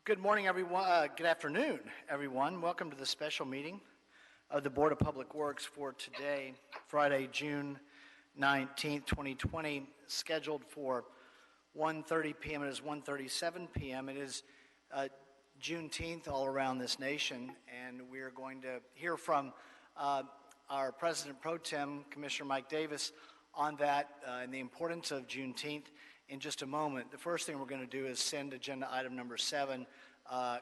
Good morning, everyone. Good afternoon, everyone. Welcome to the special meeting of the Board of Public Works for today, Friday, June 19th, 2020, scheduled for 1:30 p.m. It is 1:37 p.m. It is Juneteenth all around this nation, and we are going to hear from our President Pro Tem, Commissioner Mike Davis, on that and the importance of Juneteenth in just a moment. The first thing we're going to do is send agenda item number 7,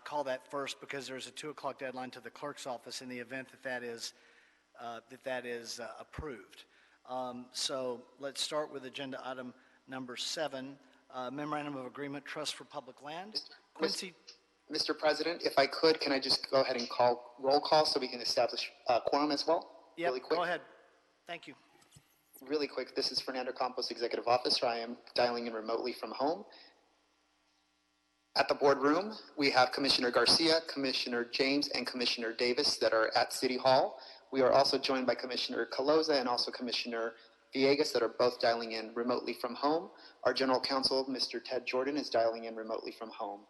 call that first because there's a 2 o'clock deadline to the clerk's office in the event that that is approved. So let's start with agenda item number 7, Memorandum of Agreement, Trust for Public Land. Quincy. Mr. President, if I could, can I just go ahead and call roll call so we can establish quorum as well? Yep, really quick. Go ahead. Thank you. Really quick, this is Fernando Campos, Executive Officer. I am dialing in remotely from home. At the boardroom, we have Commissioner Garcia, Commissioner James, and Commissioner Davis that are at City Hall. We are also joined by Commissioner Caloza and also Commissioner Villegas that are both dialing in remotely from home. Our General Counsel, Mr. Ted Jordan, is dialing in remotely from home.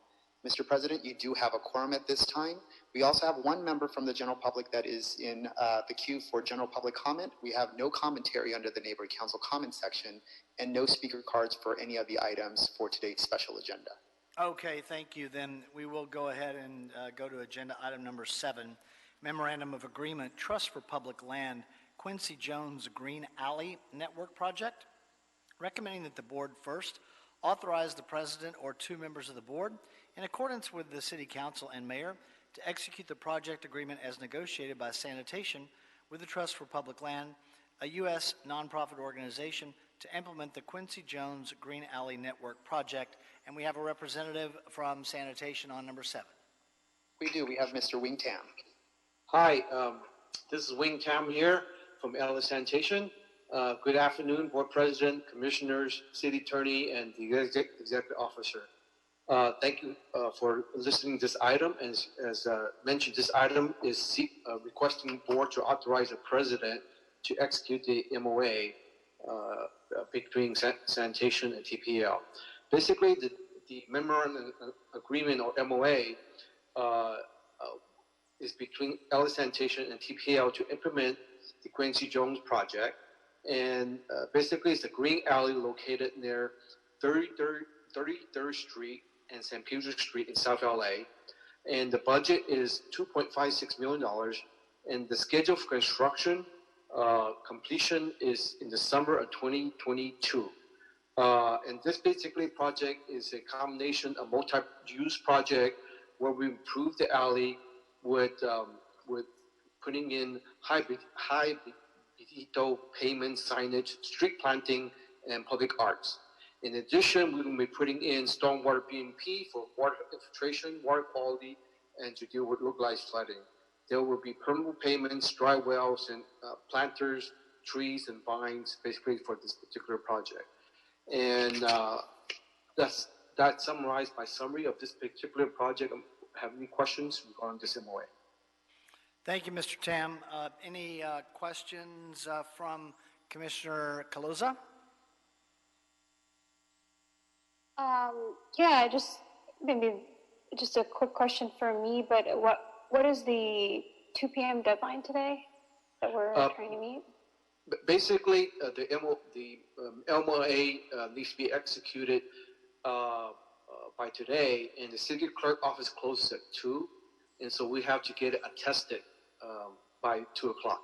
Mr. President, you do have a quorum at this time. We also have one member from the general public that is in the queue for general public comment. We have no commentary under the Neighborhood Council comment section and no speaker cards for any of the items for today's special agenda. Okay, thank you. Then we will go ahead and go to agenda item number 7, Memorandum of Agreement, Trust for Public Land, Quincy Jones Green Alley Network Project, recommending that the board first authorize the president or 2 members of the board in accordance with the City Council and Mayor to execute the project agreement as negotiated by Sanitation with the Trust for Public Land, a U.S. nonprofit organization, to implement the Quincy Jones Green Alley Network project. And we have a representative from Sanitation on number 7. We do. We have Mr. Wing Tam. Hi, this is Wing Tam here from LA Sanitation. Good afternoon, Board President, Commissioners, City Attorney, and the Executive Officer. Thank you for listening to this item. As mentioned, this item is requesting the board to authorize the president to execute the MOA between Sanitation and TPL. Basically, the memorandum agreement or MOA is between LA Sanitation and TPL to implement the Quincy Jones project. And basically, it's a green alley located near 33rd Street and St. Peter's Street in South LA, and the budget is $2.56 million, and the schedule for construction completion is in the summer of 2022. And this basically project is a combination of multi-use project where we improve the alley with putting in high pavement signage, street planting, and public arts. In addition, we will be putting in stormwater BMP for water infiltration, water quality, and to deal with localized flooding. There will be permanent pavements, dry wells, and planters, trees, and vines, basically for this particular project. And that's summarized by summary of this particular project. Have any questions regarding this MOA? Thank you, Mr. Tam. Any questions from Commissioner Caloza? Yeah, just a quick question for me, but what is the 2 p.m. deadline today that we're trying to meet? Basically, the MOA needs to be executed by today, and the city clerk office closes at 2, and so we have to get it attested by 2 o'clock.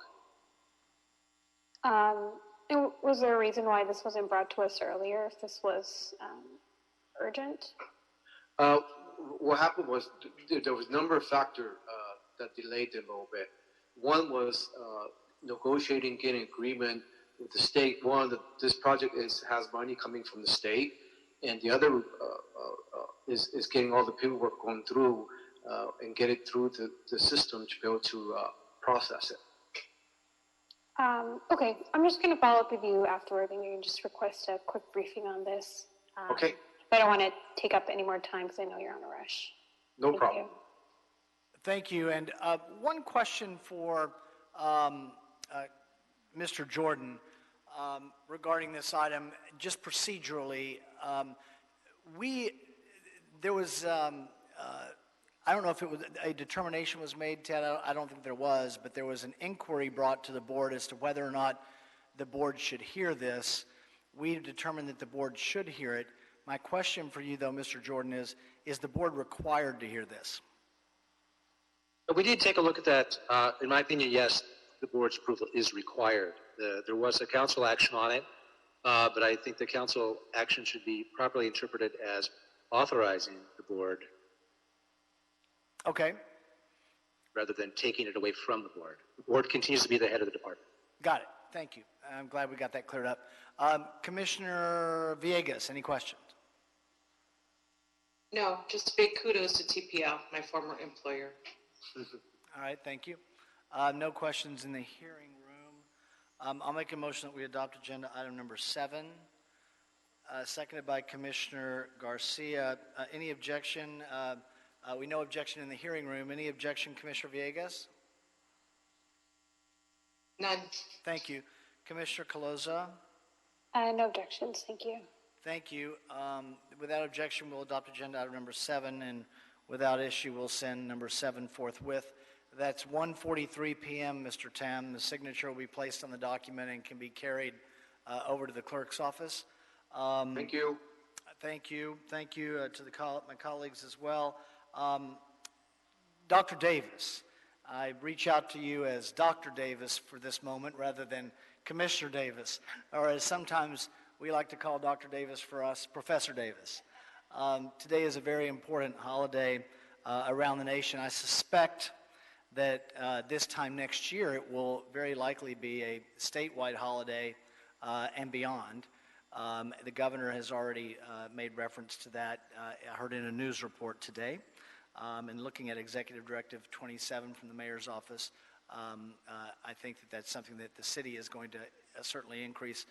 And was there a reason why this wasn't brought to us earlier, if this was urgent? What happened was there was a number of factors that delayed it a little bit. One was negotiating, getting agreement with the state. One, that this project has money coming from the state, and the other is getting all the paperwork going through and get it through the system to be able to process it. Okay, I'm just going to follow up with you afterward, and you can just request a quick briefing on this. Okay. I don't want to take up any more time because I know you're on a rush. No problem. Thank you. And one question for Mr. Jordan regarding this item, just procedurally. There was I don't know if it was, a determination was made, Ted, I don't think there was, but there was an inquiry brought to the board as to whether or not the board should hear this. We determined that the board should hear it. My question for you, though, Mr. Jordan, is the board required to hear this? We did take a look at that. In my opinion, yes, the board's approval is required. There was a council action on it, but I think the council action should be properly interpreted as authorizing the board Okay, rather than taking it away from the board. The board continues to be the head of the department. got it. Thank you. I'm glad we got that cleared up. Commissioner Villegas, any questions? No, just big kudos to TPL, my former employer. All right, thank you. No questions in the hearing room. I'll make a motion that we adopt agenda item number 7, seconded by Commissioner Garcia. Any objection? We know objection in the hearing room. Any objection, Commissioner Villegas? None. Thank you. Commissioner Caloza? No objections, thank you. Thank you. Without objection, we'll adopt agenda item number 7, and without issue, we'll send number 7 forthwith. That's 1:43 p.m., Mr. Tam. The signature will be placed on the document and can be carried over to the clerk's office. Thank you. Thank you. Thank you to my colleagues as well. Dr. Davis, I reach out to you as Dr. Davis for this moment rather than Commissioner Davis, or as sometimes we like to call Dr. Davis for us, Professor Davis. Today is a very important holiday around the nation. I suspect that this time next year it will very likely be a statewide holiday and beyond. The governor has already made reference to that. I heard in a news report today. And looking at Executive Directive 27 from the mayor's office, I think that that's something that the city is going to certainly increase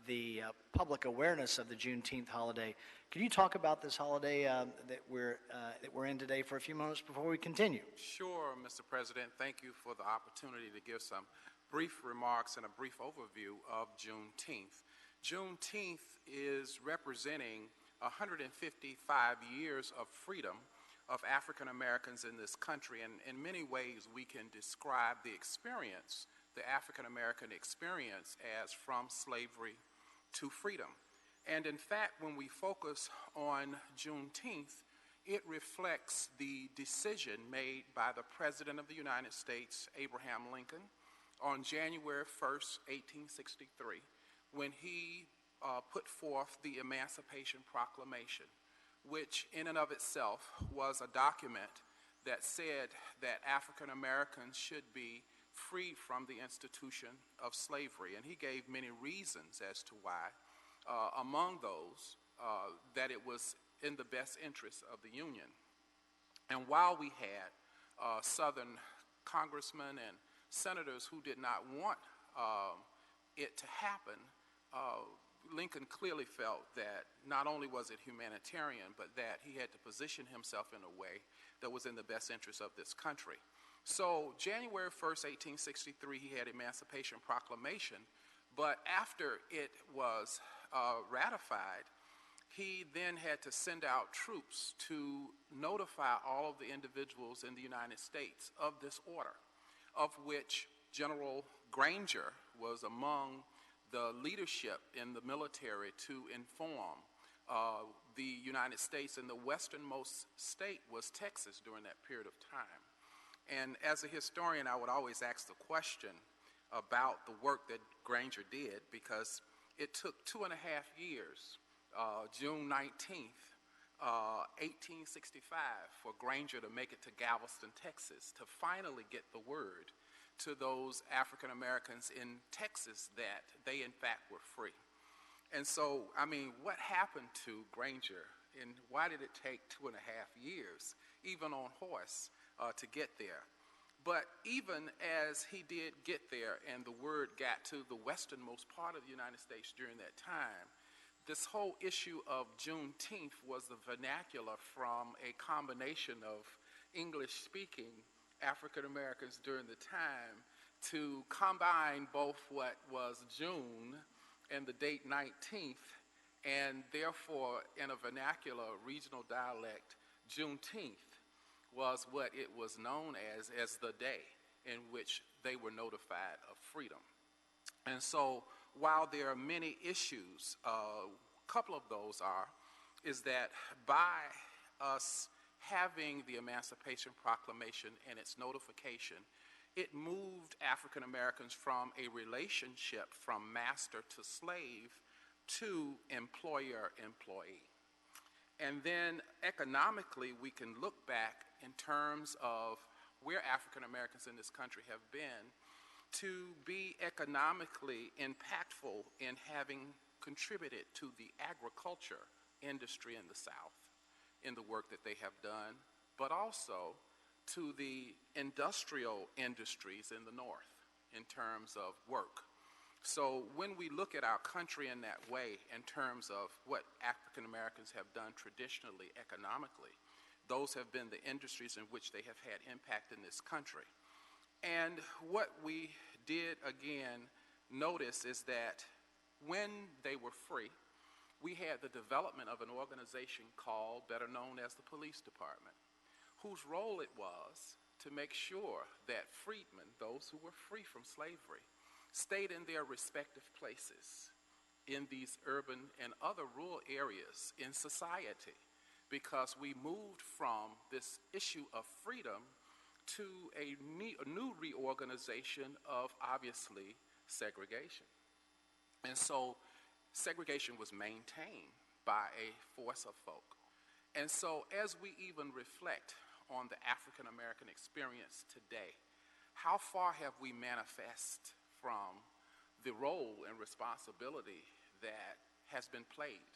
the public awareness of the Juneteenth holiday. Can you talk about this holiday that we're in today for a few moments before we continue? Sure, Mr. President. Thank you for the opportunity to give some brief remarks and a brief overview of Juneteenth. Juneteenth is representing 155 years of freedom of African Americans in this country, and in many ways we can describe the experience, the African American experience, as from slavery to freedom. And in fact, when we focus on Juneteenth, it reflects the decision made by the President of the United States, Abraham Lincoln, on January 1st, 1863, when he put forth the Emancipation Proclamation, which in and of itself was a document that said that African Americans should be free from the institution of slavery. And he gave many reasons as to why, among those, that it was in the best interest of the Union. And while we had Southern congressmen and senators who did not want it to happen, Lincoln clearly felt that not only was it humanitarian, but that he had to position himself in a way that was in the best interest of this country. So January 1st, 1863, he had Emancipation Proclamation, but after it was ratified, he then had to send out troops to notify all of the individuals in the United States of this order, of which General Granger was among the leadership in the military to inform the United States, and the westernmost state was Texas during that period of time. And as a historian, I would always ask the question about the work that Granger did, because it took 2.5 years, June 19th, 1865, for Granger to make it to Galveston, Texas, to finally get the word to those African Americans in Texas that they in fact were free. And so, I mean, what happened to Granger, and why did it take 2.5 years, even on horse, to get there? But even as he did get there and the word got to the westernmost part of the United States during that time, this whole issue of Juneteenth was the vernacular from a combination of English-speaking African Americans during the time to combine both what was June and the date 19th, and therefore in a vernacular regional dialect, Juneteenth. was what it was known as the day in which they were notified of freedom. And so while there are many issues, a couple of those is that by us having the Emancipation Proclamation and its notification, it moved African Americans from a relationship from master to slave to employer-employee. And then economically, we can look back in terms of where African Americans in this country have been to be economically impactful in having contributed to the agriculture industry in the South in the work that they have done, but also to the industrial industries in the North in terms of work. So when we look at our country in that way, in terms of what African Americans have done traditionally economically, those have been the industries in which they have had impact in this country. And what we did again notice is that when they were free, we had the development of an organization called, better known as the Police Department, whose role it was to make sure that freedmen, those who were free from slavery, stayed in their respective places in these urban and other rural areas in society, because we moved from this issue of freedom to a new reorganization of, obviously, segregation. And so segregation was maintained by a force of folk. And so as we even reflect on the African American experience today, how far have we manifest from the role and responsibility that has been played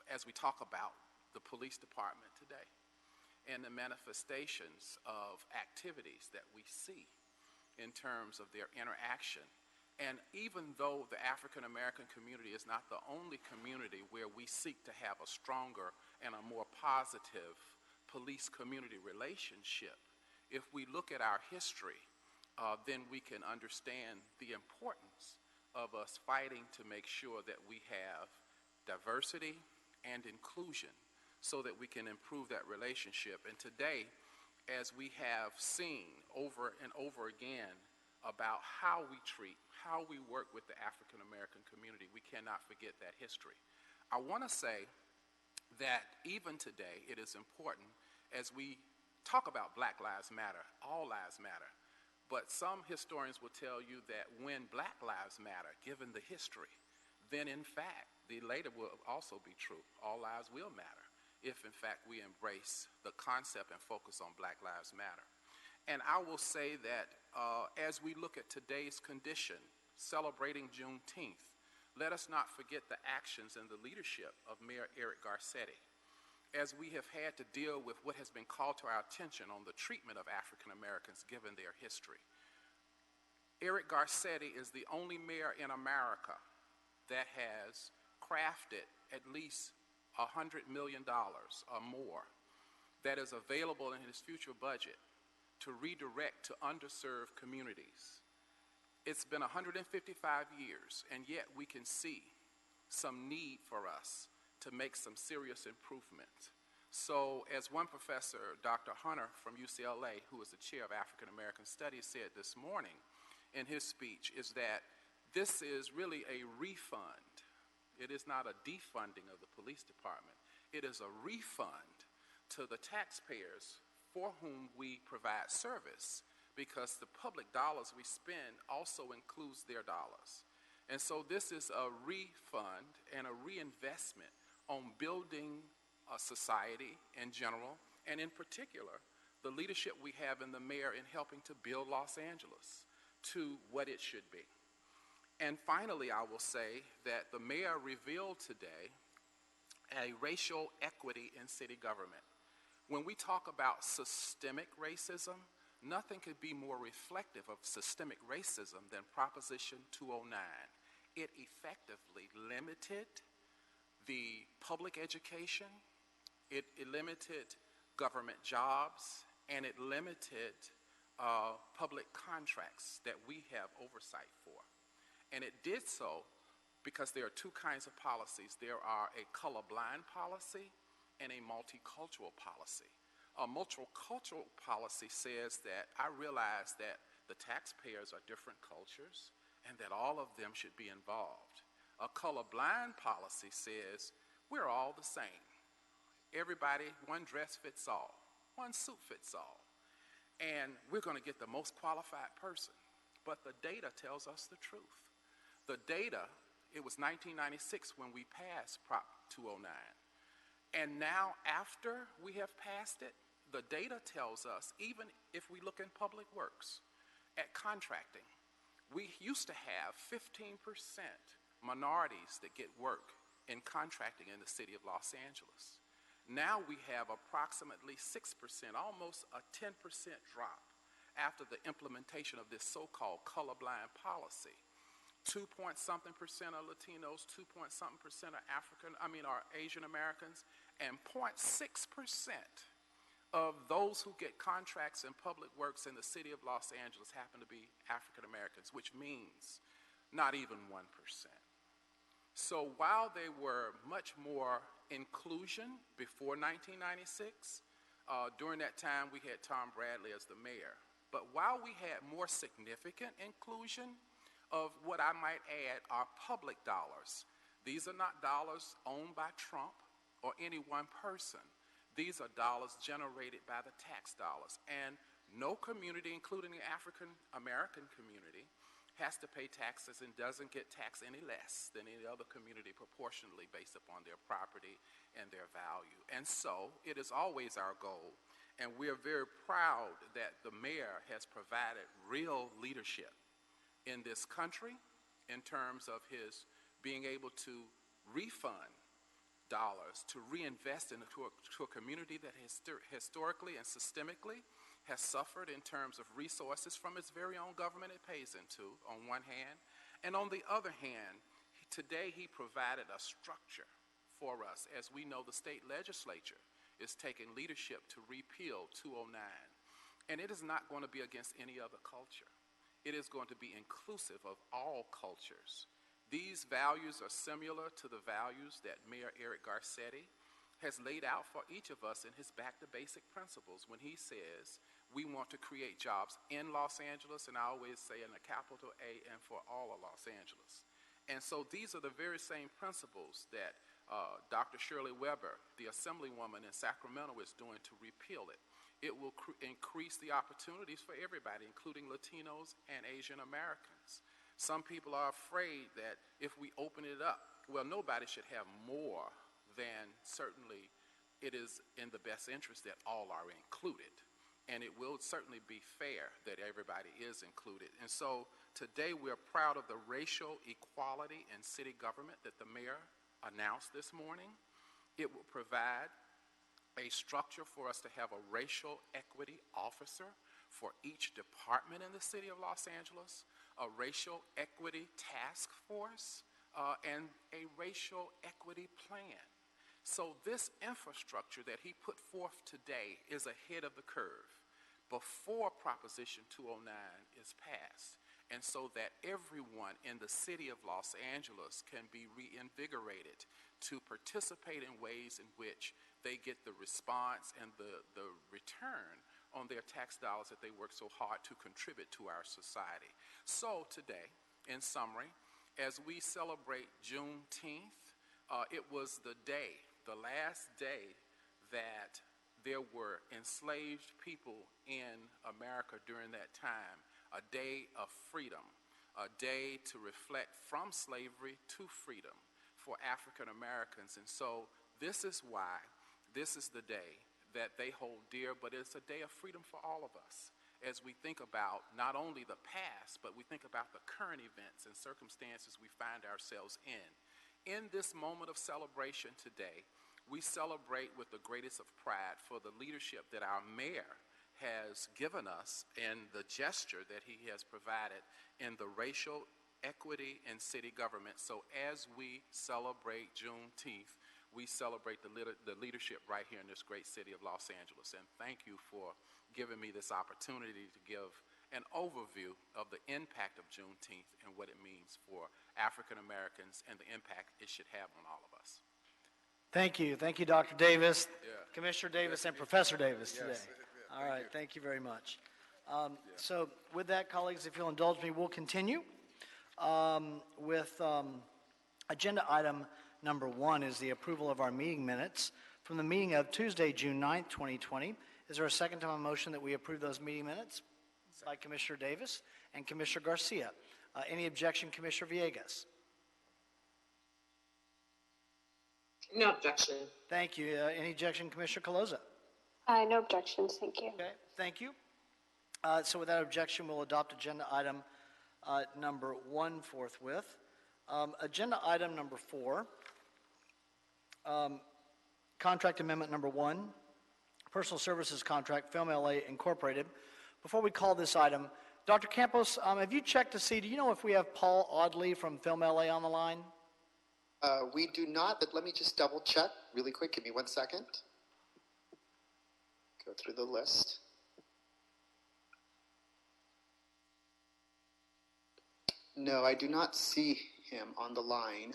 as we talk about the police department today and the manifestations of activities that we see in terms of their interaction. And even though the African American community is not the only community where we seek to have a stronger and a more positive police-community relationship, if we look at our history, then we can understand the importance of us fighting to make sure that we have diversity and inclusion so that we can improve that relationship. And today, as we have seen over and over again about how we treat, how we work with the African American community, we cannot forget that history. I want to say that even today, it is important as we talk about Black Lives Matter, all lives matter, but some historians will tell you that when Black Lives Matter, given the history, then in fact, the later will also be true. All lives will matter if in fact we embrace the concept and focus on Black Lives Matter. And I will say that as we look at today's condition, celebrating Juneteenth, let us not forget the actions and the leadership of Mayor Eric Garcetti, as we have had to deal with what has been called to our attention on the treatment of African Americans given their history. Eric Garcetti is the only mayor in America that has crafted at least $100 million or more that is available in his future budget to redirect to underserved communities. It's been 155 years, and yet we can see some need for us to make some serious improvement. So as one professor, Dr. Hunter from UCLA, who is the chair of African American Studies, said this morning in his speech, is that this is really a refund. It is not a defunding of the police department. It is a refund to the taxpayers for whom we provide service, because the public dollars we spend also includes their dollars. And so this is a refund and a reinvestment on building a society in general, and in particular, the leadership we have in the mayor in helping to build Los Angeles to what it should be. And finally, I will say that the mayor revealed today a racial equity in city government. When we talk about systemic racism, nothing could be more reflective of systemic racism than Proposition 209. It effectively limited the public education, it limited government jobs, and it limited public contracts that we have oversight for. And it did so because there are two kinds of policies. There are a colorblind policy and a multicultural policy. A multicultural policy says that I realize that the taxpayers are different cultures and that all of them should be involved. A colorblind policy says we're all the same. Everybody, one dress fits all, one suit fits all, and we're going to get the most qualified person. But the data tells us the truth. The data, it was 1996 when we passed Prop 209. And now after we have passed it, the data tells us, even if we look in public works, at contracting, we used to have 15% minorities that get work in contracting in the city of Los Angeles. Now we have approximately 6%, almost a 10% drop after the implementation of this so-called colorblind policy. 2-point-something% are Latinos, 2-point-something% are Asian Americans, and 0.6% of those who get contracts in public works in the city of Los Angeles happen to be African Americans, which means not even 1%. So while there were much more inclusion before 1996, during that time we had Tom Bradley as the mayor. But while we had more significant inclusion of what I might add are public dollars, these are not dollars owned by Trump or any one person. These are dollars generated by the tax dollars. And no community, including the African American community, has to pay taxes and doesn't get taxed any less than any other community proportionally based upon their property and their value. And so it is always our goal, and we are very proud that the mayor has provided real leadership in this country in terms of his being able to refund dollars to reinvest into a community that historically and systemically has suffered in terms of resources from its very own government it pays into, on one hand. And on the other hand, today he provided a structure for us. As we know, the state legislature is taking leadership to repeal 209. And it is not going to be against any other culture. It is going to be inclusive of all cultures. These values are similar to the values that Mayor Eric Garcetti has laid out for each of us in his Back to Basic principles when he says we want to create jobs in Los Angeles, and I always say in a capital A, and for all of Los Angeles. And so these are the very same principles that Dr. Shirley Weber, the assemblywoman in Sacramento, is doing to repeal it. It will increase the opportunities for everybody, including Latinos and Asian Americans. Some people are afraid that if we open it up, well, nobody should have more than certainly it is in the best interest that all are included. And it will certainly be fair that everybody is included. And so today we're proud of the racial equality in city government that the mayor announced this morning. It will provide a structure for us to have a racial equity officer for each department in the city of Los Angeles, a racial equity task force, and a racial equity plan. So this infrastructure that he put forth today is ahead of the curve before Proposition 209 is passed. And so that everyone in the city of Los Angeles can be reinvigorated to participate in ways in which they get the response and the return on their tax dollars that they work so hard to contribute to our society. So today, in summary, as we celebrate Juneteenth, it was the last day that there were enslaved people in America during that time, a day of freedom, a day to reflect from slavery to freedom for African Americans. And so this is why this is the day that they hold dear, but it's a day of freedom for all of us as we think about not only the past, but we think about the current events and circumstances we find ourselves in. In this moment of celebration today, we celebrate with the greatest of pride for the leadership that our mayor has given us and the gesture that he has provided in the racial equity in city government. So as we celebrate Juneteenth, we celebrate the leadership right here in this great city of Los Angeles. And thank you for giving me this opportunity to give an overview of the impact of Juneteenth and what it means for African Americans and the impact it should have on all of us. Thank you. Thank you, Dr. Davis, Yeah. Commissioner Davis, and Professor Davis today. Yes. All right, thank you very much. So with that, colleagues, if you'll indulge me, we'll continue with agenda item number 1 is the approval of our meeting minutes from the meeting of Tuesday, June 9th, 2020. Is there a second to my motion that we approve those meeting minutes? By Commissioner Davis and Commissioner Garcia. Any objection, Commissioner Villegas? No objection. Thank you. Any objection, Commissioner Caloza? No objections, thank you. Okay, thank you. So without objection, we'll adopt agenda item number 1 forthwith. Agenda item number 4, contract amendment number 1, personal services contract, Film LA Incorporated. Before we call this item, Dr. Campos, have you checked to see, do you know if we have Paul Audley from Film LA on the line? We do not, but let me just double check really quick. Give me 1 second. Go through the list. No, I do not see him on the line,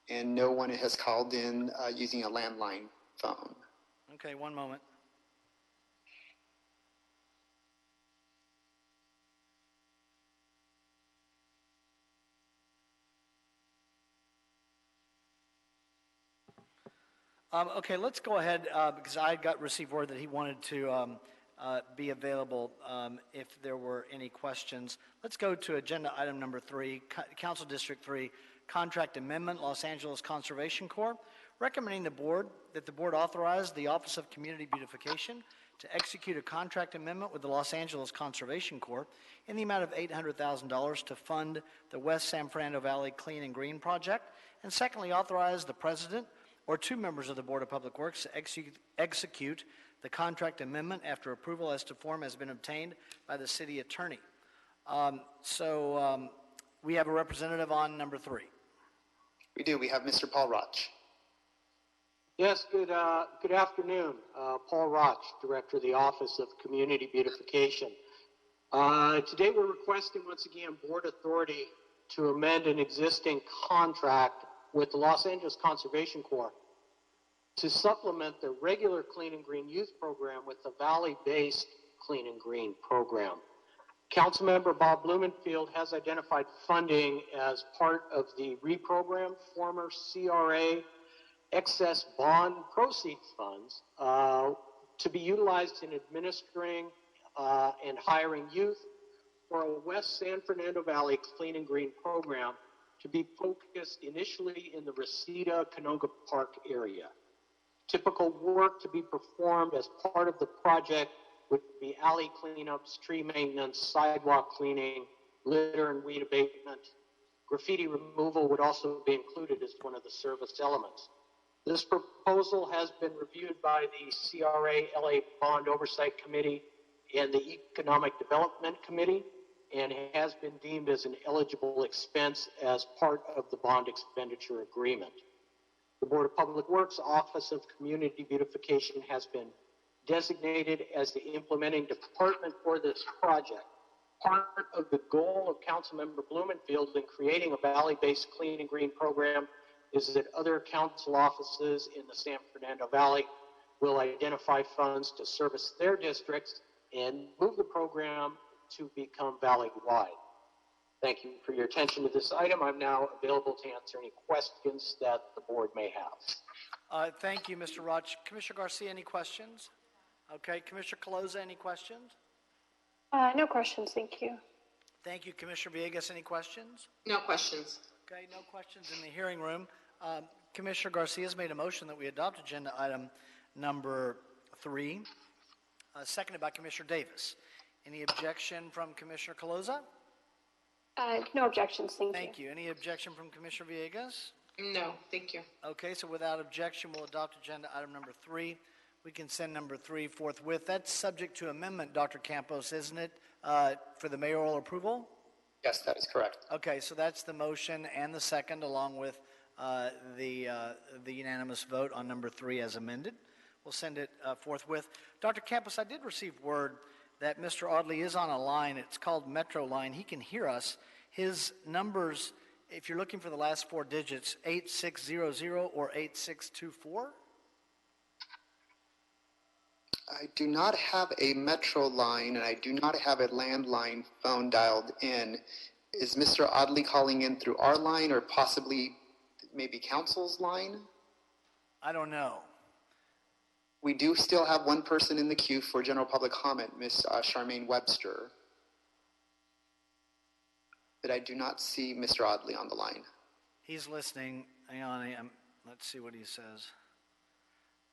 and no one has called in using a landline phone. Okay, one moment. Okay, let's go ahead because I received word that he wanted to be available if there were any questions. Let's go to agenda item number 3, Council District 3, Contract Amendment, Los Angeles Conservation Corps, recommending the board authorize the Office of Community Beautification to execute a contract amendment with the Los Angeles Conservation Corps in the amount of $800,000 to fund the West San Fernando Valley Clean and Green Project, and secondly, authorize the president or 2 members of the Board of Public Works to execute the contract amendment after approval as to form has been obtained by the city attorney. We have a representative on number 3. We do. We have Mr. Paul Roch. Yes, good afternoon. Paul Roch, Director of the Office of Community Beautification. Today we're requesting once again board authority to amend an existing contract with the Los Angeles Conservation Corps to supplement the regular Clean and Green Youth Program with the Valley-based Clean and Green Program. Councilmember Bob Blumenfield has identified funding as part of the reprogrammed former CRA excess bond proceeds funds to be utilized in administering and hiring youth for a West San Fernando Valley Clean and Green Program to be focused initially in the Reseda Canoga Park area. Typical work to be performed as part of the project would be alley cleanups, tree maintenance, sidewalk cleaning, litter and weed abatement. Graffiti removal would also be included as one of the service elements. This proposal has been reviewed by the CRA LA Bond Oversight Committee and the Economic Development Committee, and has been deemed as an eligible expense as part of the bond expenditure agreement. The Board of Public Works Office of Community Beautification has been designated as the implementing department for this project. Part of the goal of Councilmember Blumenfield in creating a valley-based clean and green program is that other council offices in the San Fernando Valley will identify funds to service their districts and move the program to become valley-wide. Thank you for your attention to this item. I'm now available to answer any questions that the board may have. Thank you, Mr. Roch. Commissioner Garcia, any questions? Okay, Commissioner Caloza, any questions? No questions, thank you. Thank you, Commissioner Villegas, any questions? No questions. Okay, no questions in the hearing room. Commissioner Garcia has made a motion that we adopt agenda item number 3, seconded by Commissioner Davis. Any objection from Commissioner Caloza? No objections, thank you. Thank you. Any objection from Commissioner Villegas? No, thank you. Okay, so without objection, we'll adopt agenda item number 3. We can send number 3 forthwith. That's subject to amendment, Dr. Campos, isn't it, for the mayoral approval? Yes, that is correct. Okay, so that's the motion and the second, along with the unanimous vote on number 3 as amended. We'll send it forthwith. Dr. Campos, I did receive word that Mr. Audley is on a line. It's called Metro Line. He can hear us. His numbers, if you're looking for the last 4 digits, 8600 or 8624. I do not have a Metro line, and I do not have a landline phone dialed in. Is Mr. Audley calling in through our line or possibly maybe council's line? I don't know. We do still have one person in the queue for general public comment, Ms. Charmaine Webster. But I do not see Mr. Audley on the line. He's listening. Hang on. Let's see what he says.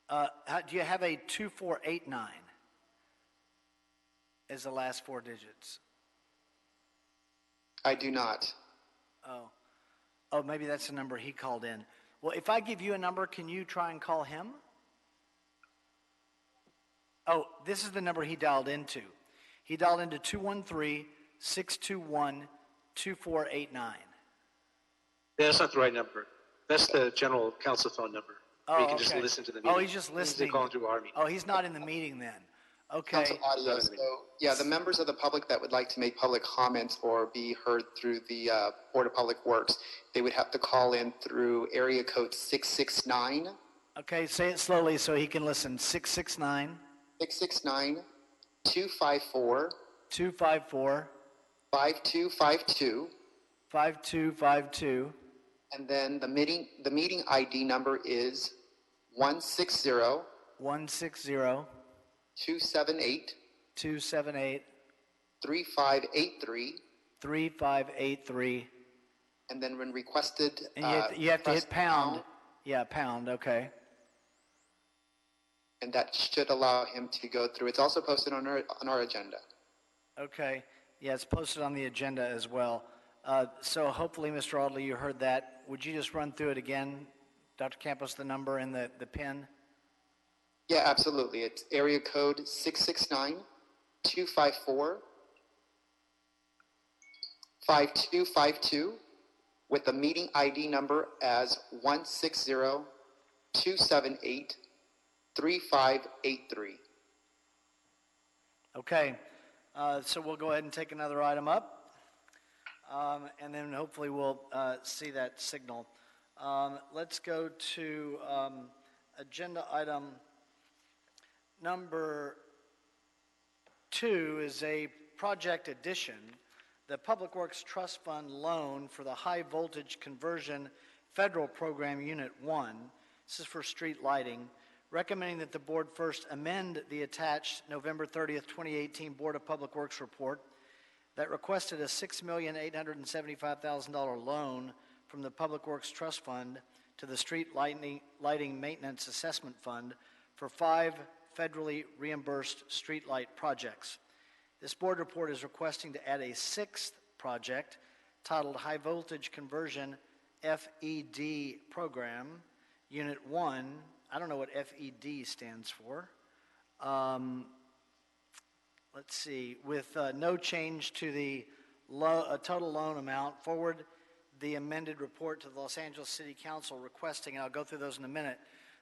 Do you have a 2489 as the last four digits? I do not. Oh, maybe that's the number he called in. Well, if I give you a number, can you try and call him? Oh, this is the number he dialed into. He dialed into 213-621-2489. That's not the right number. That's the general council phone number. Oh, you can just okay. listen to the meeting. Oh, he's just listening. They're calling through our meeting. Oh, he's not in the meeting then. Okay. Council audio. So, yeah, the members of the public that would like to make public comments or be heard through the Board of Public Works, they would have to call in through area code 669. Okay, say it slowly so he can listen. 669. 669-254. 254. 5252. 5252. And then the meeting ID number is 160. 160. 278. 278. 3583. 3583. And then when requested, And you have to press hit pound. Yeah, pound, okay. And that should allow him to go through. It's also posted on our agenda. Okay. Yeah, it's posted on the agenda as well. So hopefully, Mr. Audley, you heard that. Would you just run through it again, Dr. Campos, the number and the PIN? Yeah, absolutely. It's area code 669-254-5252 with the meeting ID number as 160-278-3583. Okay. So we'll go ahead and take another item up. And then hopefully we'll see that signal. Let's go to agenda item number 2 is a project addition, the Public Works Trust Fund loan for the High Voltage Conversion Federal Program Unit 1. This is for street lighting. Recommending that the board first amend the attached November 30th, 2018 Board of Public Works report that requested a $6,875,000 loan from the Public Works Trust Fund to the Street Lighting Maintenance Assessment Fund for 5 federally reimbursed streetlight projects. This board report is requesting to add a 6th project titled High Voltage Conversion FED Program, Unit 1. I don't know what FED stands for. Let's see, with no change to the total loan amount, forward the amended report to the Los Angeles City Council requesting, and I'll go through those in a minute.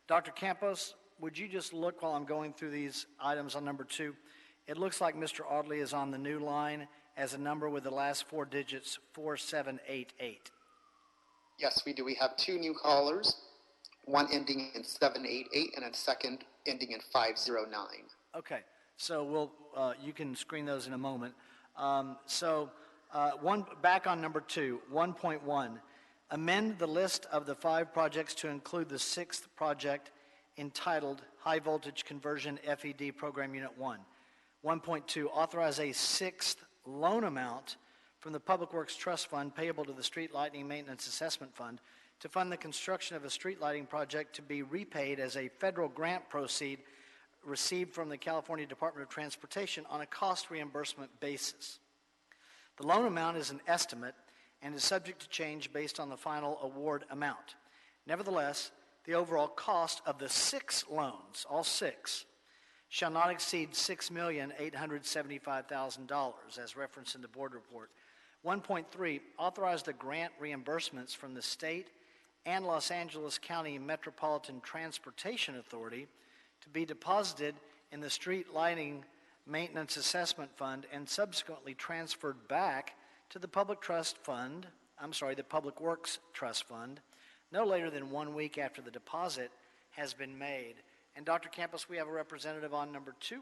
Dr. Campos, would you just look while I'm going through these items on number 2? It looks like Mr. Audley is on the new line as a number with the last 4 digits, 4788. Yes, we do. We have 2 new callers, one ending in 788 and a second ending in 509. Okay, so we'll you can screen those in a moment. Back on number 2, 1.1, amend the list of the 5 projects to include the 6th project entitled High Voltage Conversion FED Program Unit 1. 1.2, authorize a 6th loan amount from the Public Works Trust Fund payable to the Street Lighting Maintenance Assessment Fund to fund the construction of a street lighting project to be repaid as a federal grant proceed received from the California Department of Transportation on a cost reimbursement basis. The loan amount is an estimate and is subject to change based on the final award amount. Nevertheless, the overall cost of the 6 loans, all 6, shall not exceed $6,875,000 as referenced in the board report. 1.3, authorize the grant reimbursements from the state and Los Angeles County Metropolitan Transportation Authority to be deposited in the Street Lighting Maintenance Assessment Fund and subsequently transferred back to the Public Works Trust Fund, no later than 1 week after the deposit has been made, And Dr. Campos, we have a representative on number 2.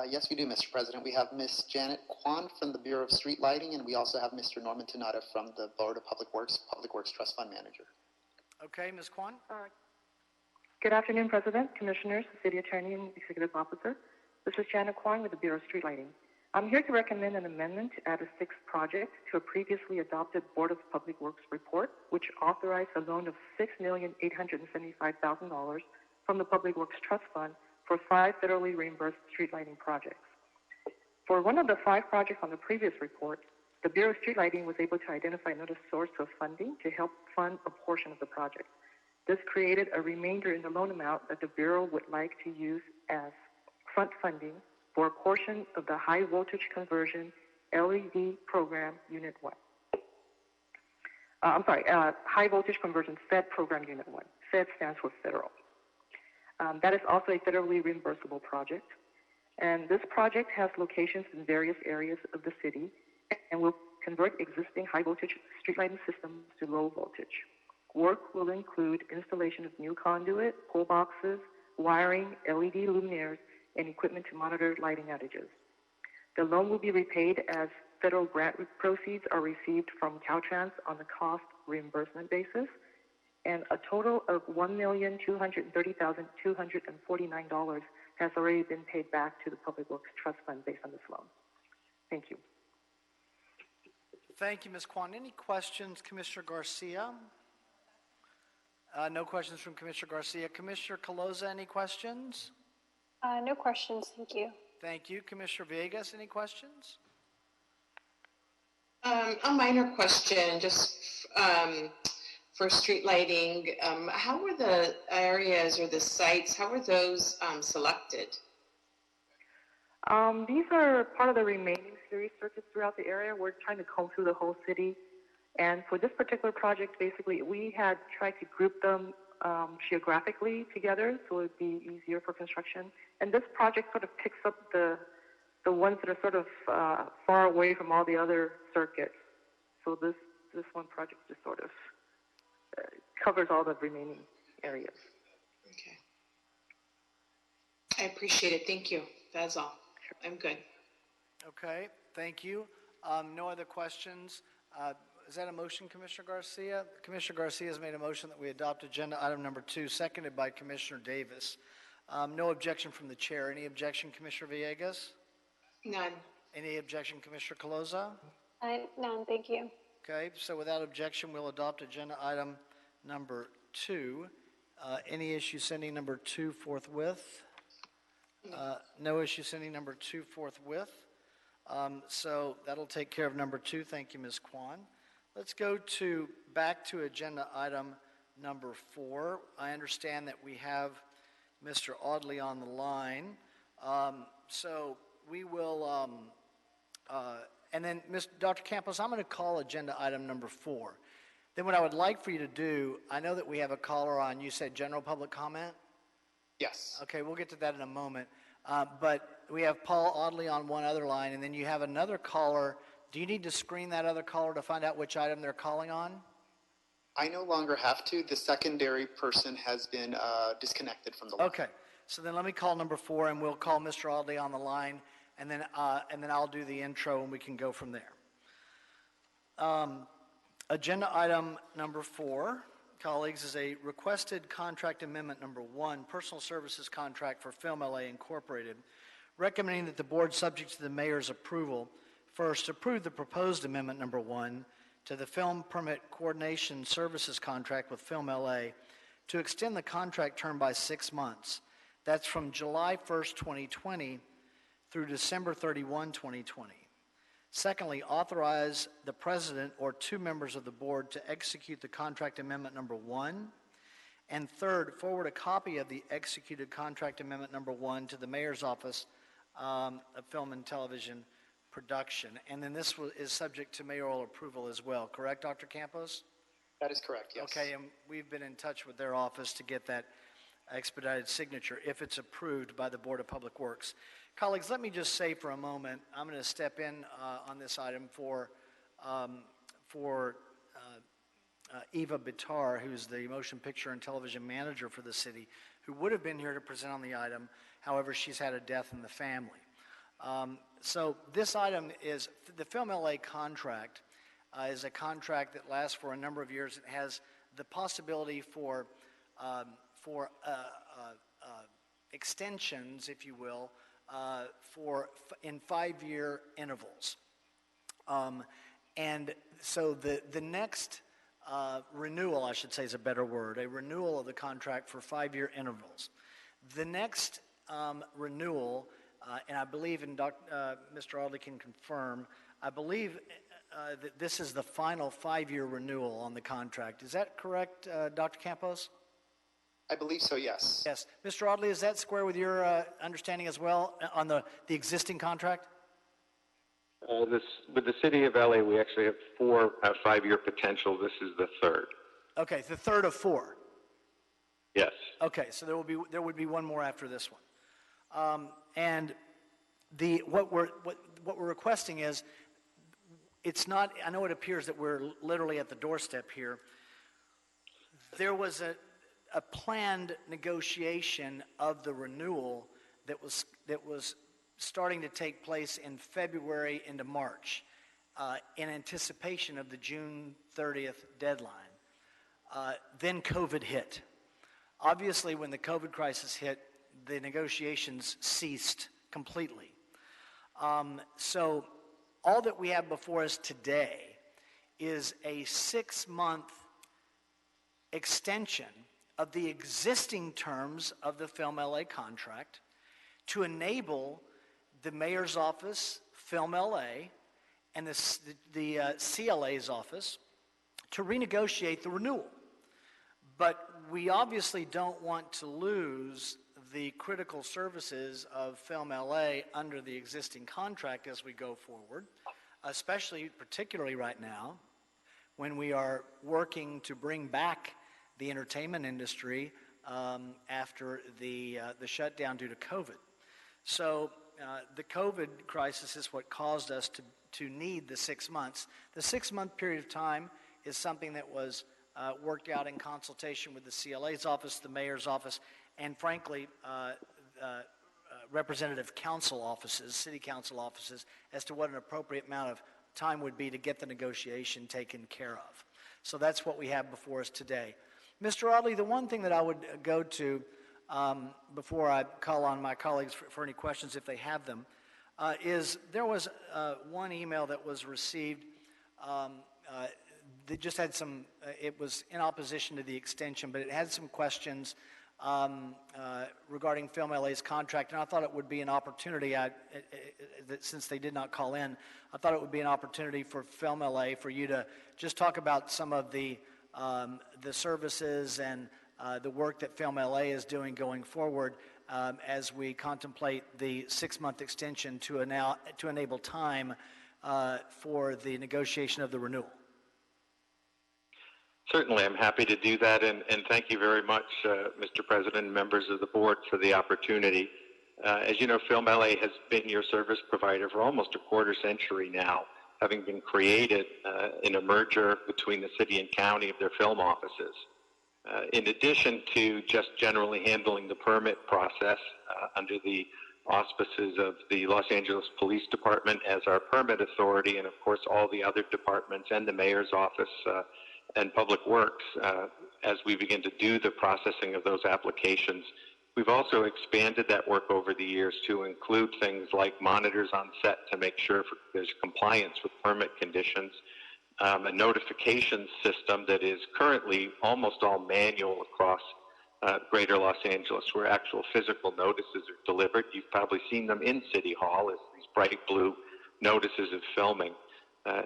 Yes, we do, Mr. President. We have Ms. Janet Kwan from the Bureau of Street Lighting, and we also have Mr. Norman Tanada from the Board of Public Works Trust Fund Manager. Okay, Ms. Kwan? Good afternoon, President, Commissioners, City Attorney, and Executive Officer. This is Janet Kwong with the Bureau of Street Lighting. I'm here to recommend an amendment to add a sixth project to a previously adopted Board of Public Works report, which authorized a loan of $6,875,000 from the Public Works Trust Fund for 5 federally reimbursed street lighting projects. For one of the 5 projects on the previous report, the Bureau of Street Lighting was able to identify another source of funding to help fund a portion of the project. This created a remainder in the loan amount that the Bureau would like to use as front funding for a portion of the high voltage conversion LED program Unit 1. High voltage conversion FED program Unit 1. FED stands for federal. That is also a federally reimbursable project. And this project has locations in various areas of the city and will convert existing high voltage street lighting systems to low voltage. Work will include installation of new conduit, pole boxes, wiring, LED luminaires, and equipment to monitor lighting outages. The loan will be repaid as federal grant proceeds are received from Caltrans on the cost reimbursement basis, and a total of $1,230,249 has already been paid back to the Public Works Trust Fund based on this loan. Thank you. Thank you, Ms. Kwan. Any questions, Commissioner Garcia? No questions from Commissioner Garcia. Commissioner Caloza, any questions? No questions, thank you. Thank you. Commissioner Villegas, any questions? A minor question, just for street lighting. How were the areas or the sites, how were those selected? These are part of the remaining series circuits throughout the area. We're trying to comb through the whole city. And for this particular project, basically, we had tried to group them geographically together so it would be easier for construction. And this project sort of picks up the ones that are sort of far away from all the other circuits. So this one project just sort of covers all the remaining areas. Okay. I appreciate it. Thank you. That's all. Sure. I'm good. Okay, thank you. No other questions. Is that a motion, Commissioner Garcia? Commissioner Garcia has made a motion that we adopt agenda item number 2, seconded by Commissioner Davis. No objection from the chair. Any objection, Commissioner Villegas? None. Any objection, Commissioner Caloza? None, thank you. Okay, so without objection, we'll adopt agenda item number 2. Any issue sending number 2 forthwith? No issue sending number 2 forthwith. So that'll take care of number 2. Thank you, Ms. Kwan. Let's go back to agenda item number 4. I understand that we have Mr. Audley on the line. So we will, and then Dr. Campos, I'm going to call agenda item number 4. Then what I would like for you to do, I know that we have a caller on, you said general public comment? Yes. Okay, we'll get to that in a moment. But we have Paul Audley on one other line, and then you have another caller. Do you need to screen that other caller to find out which item they're calling on? I no longer have to. The secondary person has been disconnected from the line. Okay, so then let me call number 4, and we'll call Mr. Audley on the line, and then I'll do the intro, and we can go from there. Agenda item number 4, colleagues, is a requested contract amendment number 1, personal services contract for Film LA Incorporated, recommending that the board, subject to the mayor's approval, first approve the proposed amendment number 1 to the film permit coordination services contract with Film LA to extend the contract term by 6 months. That's from July 1st, 2020 through December 31, 2020. Secondly, authorize the president or 2 members of the board to execute the contract amendment number 1. And third, forward a copy of the executed contract amendment number 1 to the mayor's office of film and television production. And then this is subject to mayoral approval as well, correct, Dr. Campos? That is correct, yes. Okay, and we've been in touch with their office to get that expedited signature if it's approved by the Board of Public Works. Colleagues, let me just say for a moment, I'm going to step in on this item for Eva Bitar, who's the motion picture and television manager for the city, who would have been here to present on the item. However, she's had a death in the family. So this item is the Film LA contract. Is a contract that lasts for a number of years. It has the possibility for extensions, if you will, in 5-year intervals. And so the next renewal, I should say is a better word, a renewal of the contract for 5-year intervals. The next renewal, and I believe, and Mr. Audley can confirm, I believe that this is the final 5-year renewal on the contract. Is that correct, Dr. Campos? I believe so, yes. Yes. Mr. Audley, is that square with your understanding as well on the existing contract? With the city of LA, we actually have 4 5-year potential. This is the third. Okay, the third of 4. Yes. Okay, so there would be one more after this one. And what we're requesting is, it's not, I know it appears that we're literally at the doorstep here. There was a planned negotiation of the renewal that was starting to take place in February into March in anticipation of the June 30th deadline. Then COVID hit. Obviously, when the COVID crisis hit, the negotiations ceased completely. So all that we have before us today is a 6-month extension of the existing terms of the Film LA contract to enable the mayor's office, Film LA, and the CLA's office to renegotiate the renewal. But we obviously don't want to lose the critical services of Film LA under the existing contract as we go forward, particularly right now, when we are working to bring back the entertainment industry after the shutdown due to COVID. So the COVID crisis is what caused us to need the 6 months. The 6-month period of time is something that was worked out in consultation with the CLA's office, the mayor's office, and frankly, representative council offices, city council offices, as to what an appropriate amount of time would be to get the negotiation taken care of. So that's what we have before us today. Mr. Audley, the one thing that I would go to before I call on my colleagues for any questions if they have them, is there was one email that was received that just had some, it was in opposition to the extension, but it had some questions regarding Film LA's contract, and I thought it would be an opportunity, since they did not call in, I thought it would be an opportunity for Film LA for you to just talk about some of the services and the work that Film LA is doing going forward as we contemplate the 6-month extension to enable time for the negotiation of the renewal. Certainly, I'm happy to do that, and thank you very much, Mr. President and members of the board, for the opportunity. As you know, Film LA has been your service provider for almost a quarter century now, having been created in a merger between the city and county of their film offices. In addition to just generally handling the permit process under the auspices of the Los Angeles Police Department as our permit authority, and of course all the other departments and the mayor's office and Public Works, as we begin to do the processing of those applications. We've also expanded that work over the years to include things like monitors on set to make sure there's compliance with permit conditions, a notification system that is currently almost all manual across greater Los Angeles, where actual physical notices are delivered. You've probably seen them in City Hall as these bright blue notices of filming.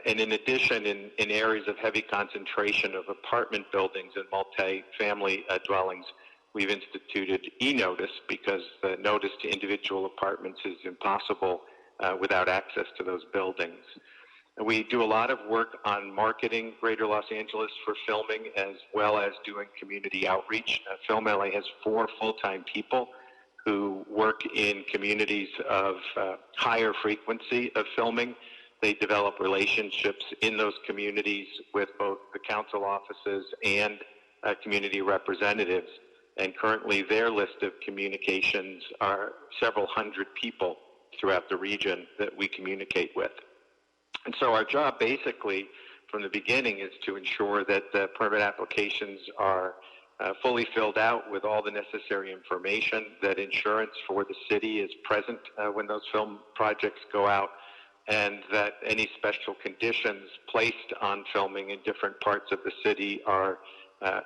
And in addition, in areas of heavy concentration of apartment buildings and multi-family dwellings, we've instituted e-notice because the notice to individual apartments is impossible without access to those buildings. And we do a lot of work on marketing Greater Los Angeles for filming, as well as doing community outreach. Film LA has 4 full-time people who work in communities of higher frequency of filming. They develop relationships in those communities with both the council offices and community representatives. And currently their list of communications are several hundred people throughout the region that we communicate with. And so our job basically from the beginning is to ensure that the permit applications are fully filled out with all the necessary information, that insurance for the city is present when those film projects go out, and that any special conditions placed on filming in different parts of the city are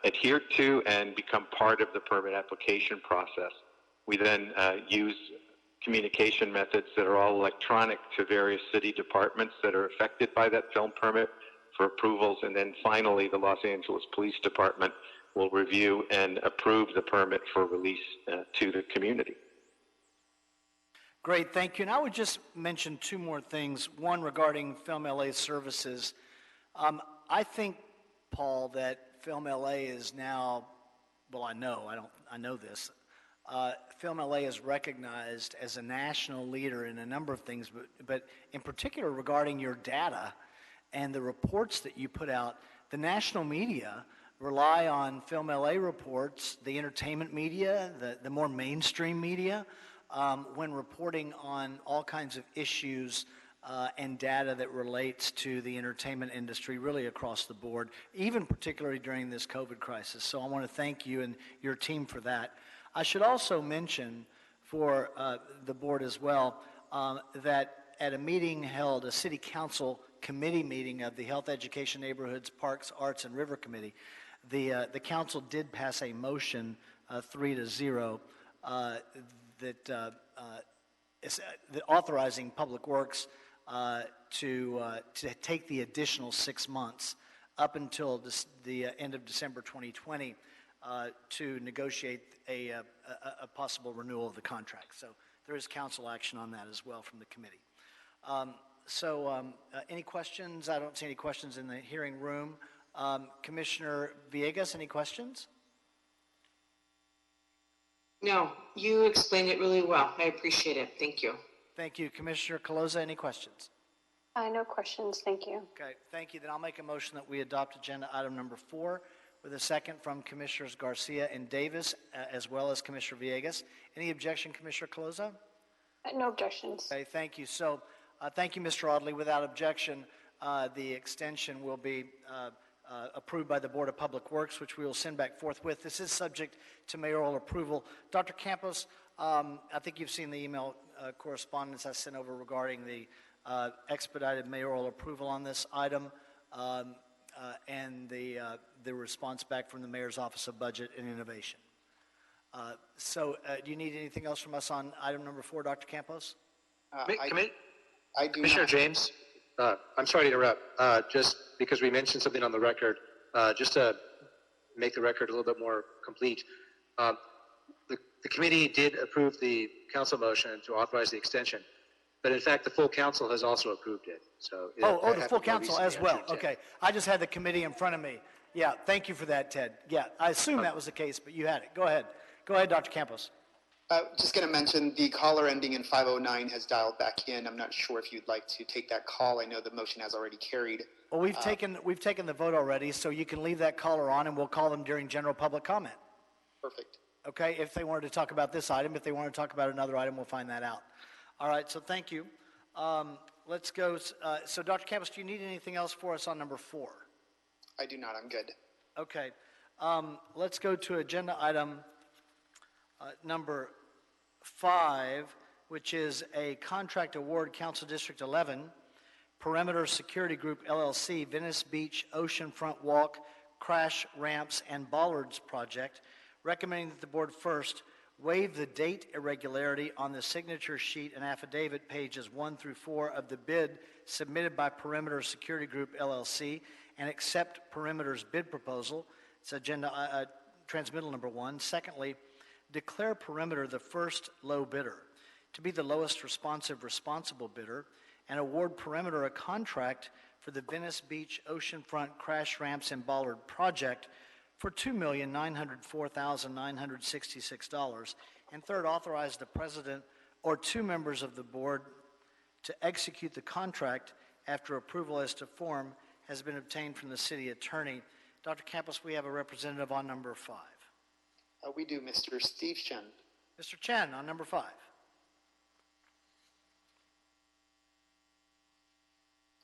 adhered to and become part of the permit application process. We then use communication methods that are all electronic to various city departments that are affected by that film permit for approvals, and then finally the Los Angeles Police Department will review and approve the permit for release to the community. Great, thank you. And I would just mention two more things. One regarding Film LA services. I think, Paul, that Film LA is now, well, I know this. Film LA is recognized as a national leader in a number of things, but in particular regarding your data and the reports that you put out. The national media rely on Film LA reports, the entertainment media, the more mainstream media, when reporting on all kinds of issues and data that relates to the entertainment industry really across the board, even particularly during this COVID crisis. So I want to thank you and your team for that. I should also mention for the board as well that at a meeting held, a city council committee meeting of the Health, Education, Neighborhoods, Parks, Arts, and River Committee, the council did pass a motion 3-0 that authorizing Public Works to take the additional 6 months up until the end of December 2020 to negotiate a possible renewal of the contract. So there is council action on that as well from the committee. Any questions? I don't see any questions in the hearing room. Commissioner Villegas, any questions? No, you explained it really well. I appreciate it. Thank you. Thank you. Commissioner Caloza, any questions? No questions, thank you. Okay, thank you. Then I'll make a motion that we adopt agenda item number 4 with a second from Commissioners Garcia and Davis, as well as Commissioner Villegas. Any objection, Commissioner Caloza? No objections. Okay, thank you. So, thank you, Mr. Audley. Without objection, the extension will be approved by the Board of Public Works, which we will send back forthwith. This is subject to mayoral approval. Dr. Campos, I think you've seen the email correspondence I sent over regarding the expedited mayoral approval on this item and the response back from the Mayor's Office of Budget and Innovation. Do you need anything else from us on item number 4, Dr. Campos? I do Commissioner not. James, I'm sorry to interrupt. Just because we mentioned something on the record, just to make the record a little bit more complete, the committee did approve the council motion to authorize the extension, but in fact, the full council has also approved it. So the full council as well. Okay, I just had the committee in front of me. Yeah, thank you for that, Ted. Yeah, I assume that was the case, but you had it. Go ahead. Go ahead, Dr. Campos. Just going to mention the caller ending in 509 has dialed back in. I'm not sure if you'd like to take that call. I know the motion has already carried. Well, we've taken the vote already, so you can leave that caller on, and we'll call them during general public comment. Perfect. Okay, if they wanted to talk about this item. If they want to talk about another item, we'll find that out. All right, so thank you. Let's go. So, Dr. Campos, do you need anything else for us on number 4? I do not. I'm good. Okay. Let's go to agenda item number 5, which is a contract award, Council District 11, Perimeter Security Group, LLC, Venice Beach Oceanfront Walk, Crash Ramps, and Bollards Project, recommending that the board first waive the date irregularity on the signature sheet and affidavit pages 1 through 4 of the bid submitted by Perimeter Security Group, LLC, and accept Perimeter's bid proposal. It's agenda transmittal number 1. Secondly, declare Perimeter the first low bidder to be the lowest responsible bidder and award Perimeter a contract for the Venice Beach Oceanfront Crash Ramps and Bollard project for $2,904,966. And third, authorize the president or 2 members of the board to execute the contract after approval as to form has been obtained from the city attorney. Dr. Campos, we have a representative on number 5. We do, Mr. Steve Shen. Mr. Chen on number 5.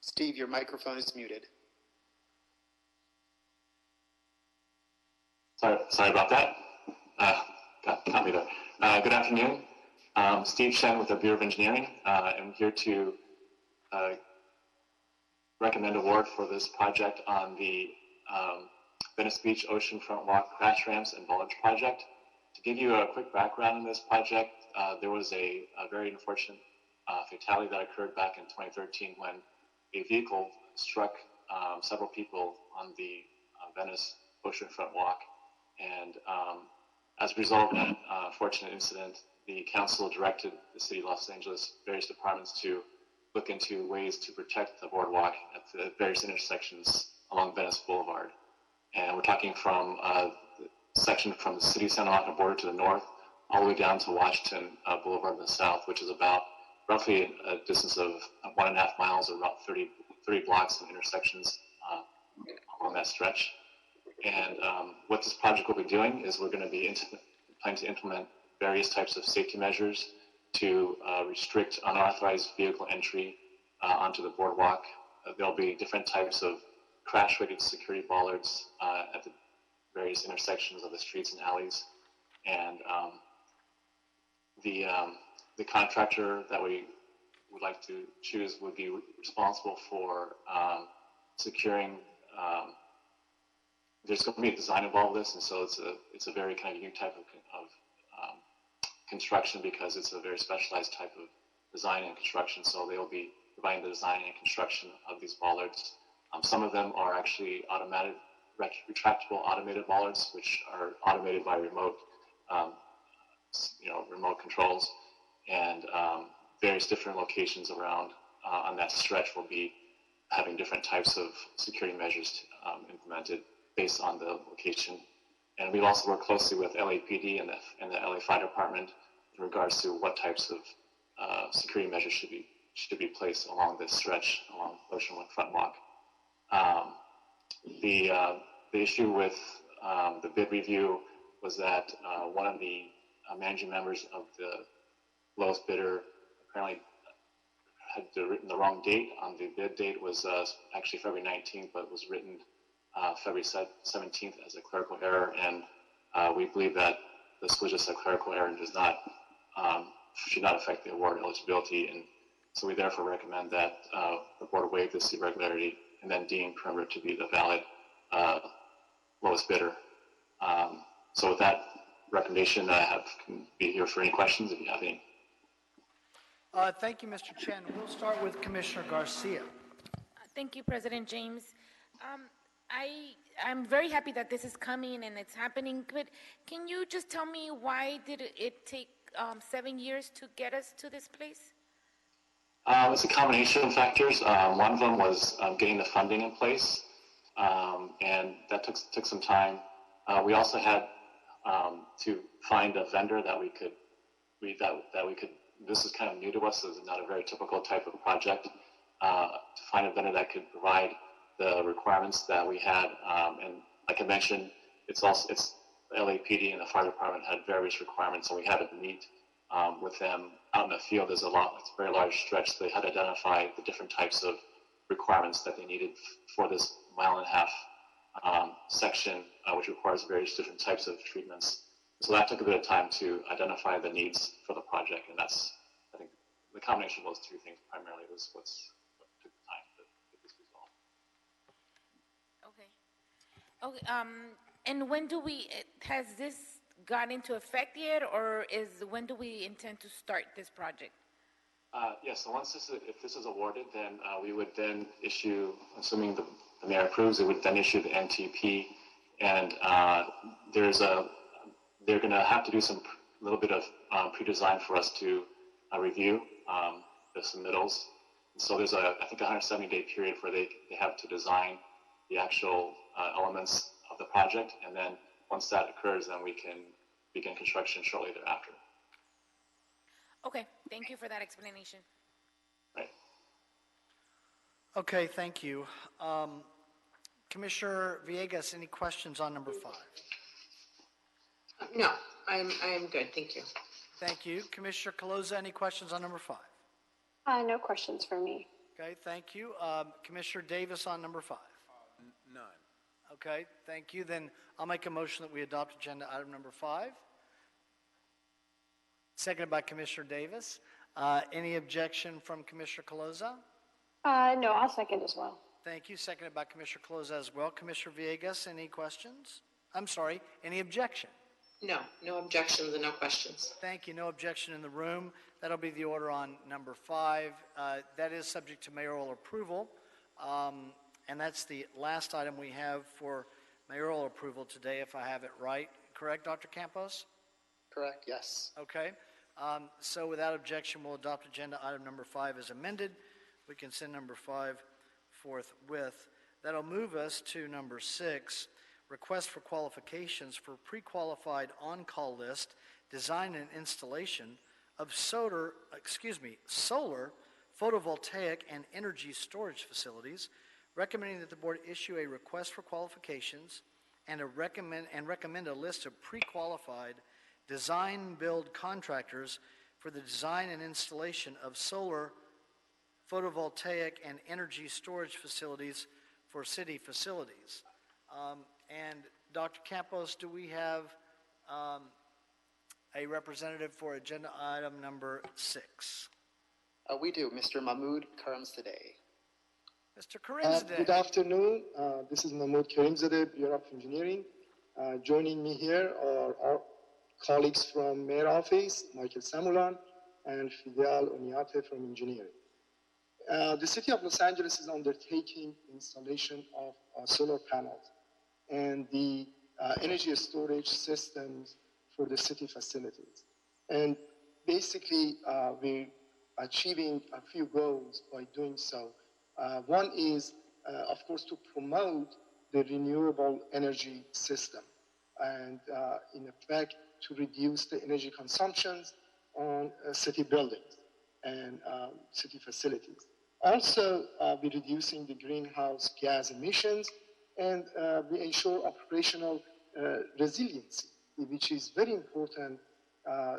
Steve, your microphone is muted. Sorry about that. Got me there. Good afternoon. Steve Shen with the Bureau of Engineering. I'm here to recommend award for this project on the Venice Beach Oceanfront Walk crash ramps and bollards project. To give you a quick background on this project, there was a very unfortunate fatality that occurred back in 2013 when a vehicle struck several people on the Venice Oceanfront Walk. And as a result of that unfortunate incident, the council directed the city of Los Angeles, various departments to look into ways to protect the boardwalk at the various intersections along Venice Boulevard. And we're talking from the section from the city of Santa Monica border to the north, all the way down to Washington Boulevard in the south, which is about roughly a distance of 1.5 miles, or about 30 blocks of intersections along that stretch. And what this project will be doing is we're going to be planning to implement various types of safety measures to restrict unauthorized vehicle entry onto the boardwalk. There'll be different types of crash-rated security bollards at the various intersections of the streets and alleys. And the contractor that we would like to choose would be responsible for securing. There's going to be a design involved with this, and so it's a very kind of unique type of construction, because it's a very specialized type of design and construction. So they will be providing the design and construction of these bollards. Some of them are actually automated, retractable automated bollards, which are automated by remote, remote controls, and various different locations around on that stretch will be having different types of security measures implemented based on the location. And we've also worked closely with LAPD and the LA Fire Department in regards to what types of security measures should be placed along this stretch along Oceanfront Walk. The issue with the bid review was that one of the managing members of the lowest bidder apparently had written the wrong date. On the bid date was actually February 19th, but was written February 17th as a clerical error, and we believe that this was just a clerical error and should not affect the award eligibility. And so we therefore recommend that the board waive this irregularity and then deem Perimeter to be the valid lowest bidder. So with that recommendation, I can be here for any questions if you have any. Thank you, Mr. Chen. We'll start with Commissioner Garcia. Thank you, President James. I'm very happy that this is coming and it's happening, but can you just tell me why did it take 7 years to get us to this place? It's a combination of factors. One of them was getting the funding in place, and that took some time. We also had to find a vendor that we could. This is kind of new to us. This is not a very typical type of project. To find a vendor that could provide the requirements that we had, and like I mentioned, it's LAPD and the fire department had various requirements, and we had to meet with them out in the field. It's a very large stretch, so they had to identify the different types of requirements that they needed for this 1.5 mile section, which requires various different types of treatments. So that took a bit of time to identify the needs for the project, and that's, I think, the combination of those two things primarily was what took the time to get this resolved. Okay. And when has this gone into effect yet, or when do we intend to start this project? Yes, so if this is awarded, then we would then issue, assuming the mayor approves, it would then issue the NTP, and they're going to have to do some little bit of pre-design for us to review the submittals. And so there's I think 170-day period where they have to design the actual elements of the project, and then once that occurs, then we can begin construction shortly thereafter. Okay, thank you for that explanation. Right. Okay, thank you. Commissioner Villegas, any questions on number 5? No, I am good, thank you. Thank you. Commissioner Caloza, any questions on number 5? No questions for me. Okay, thank you. Commissioner Davis on number 5. None. Okay, thank you. Then I'll make a motion that we adopt agenda item number 5. Seconded by Commissioner Davis. Any objection from Commissioner Caloza? No, I'll second as well. Thank you. Seconded by Commissioner Caloza as well. Commissioner Villegas, any questions? I'm sorry, any objection? No, no objections and no questions. Thank you. No objection in the room. That'll be the order on number 5. That is subject to mayoral approval. And that's the last item we have for mayoral approval today, if I have it right. Correct, Dr. Campos? Correct, yes. Okay. So without objection, we'll adopt agenda item number 5 as amended. We can send number 5 forthwith. That'll move us to number 6, request for qualifications for pre-qualified on-call list, design and installation of solar photovoltaic and energy storage facilities, recommending that the board issue a request for qualifications and recommend a list of pre-qualified design build contractors for the design and installation of solar photovoltaic and energy storage facilities for city facilities. And Dr. Campos, do we have a representative for agenda item number 6? We do. Mr. Mahmoud Karamzadeh. Mr. Karimzadeh. Good afternoon. This is Mahmoud Karimzadeh, Bureau of Engineering. Joining me here are our colleagues from Mayor Office, Michael Samulan, and Fidel Oniate from Engineering. The City of Los Angeles is undertaking installation of solar panels and the energy storage systems for the city facilities. And basically, we're achieving a few goals by doing so. One is, of course, to promote the renewable energy system and, in effect, to reduce the energy consumptions on city buildings and city facilities. Also, we're reducing the greenhouse gas emissions, and we ensure operational resiliency, which is very important,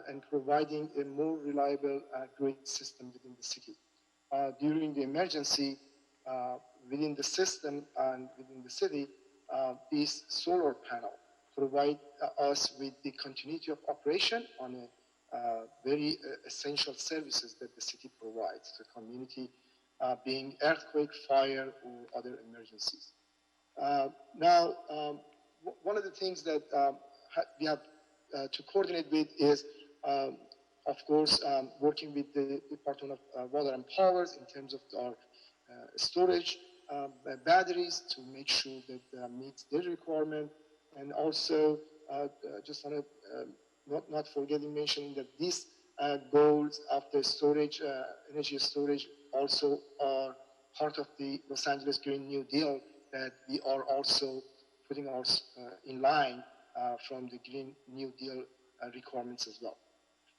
and providing a more reliable grid system within the city. During the emergency, within the system and within the city, this solar panel provide us with the continuity of operation on a very essential services that the city provides to the community, being earthquake, fire, or other emergencies. Now, one of the things that we have to coordinate with is, of course, working with the Department of Water and Powers in terms of our storage batteries to make sure that meets their requirement. And also, just want to not forgetting mentioning that these goals of the storage, energy storage, also are part of the Los Angeles Green New Deal that we are also putting ours in line from the Green New Deal requirements as well.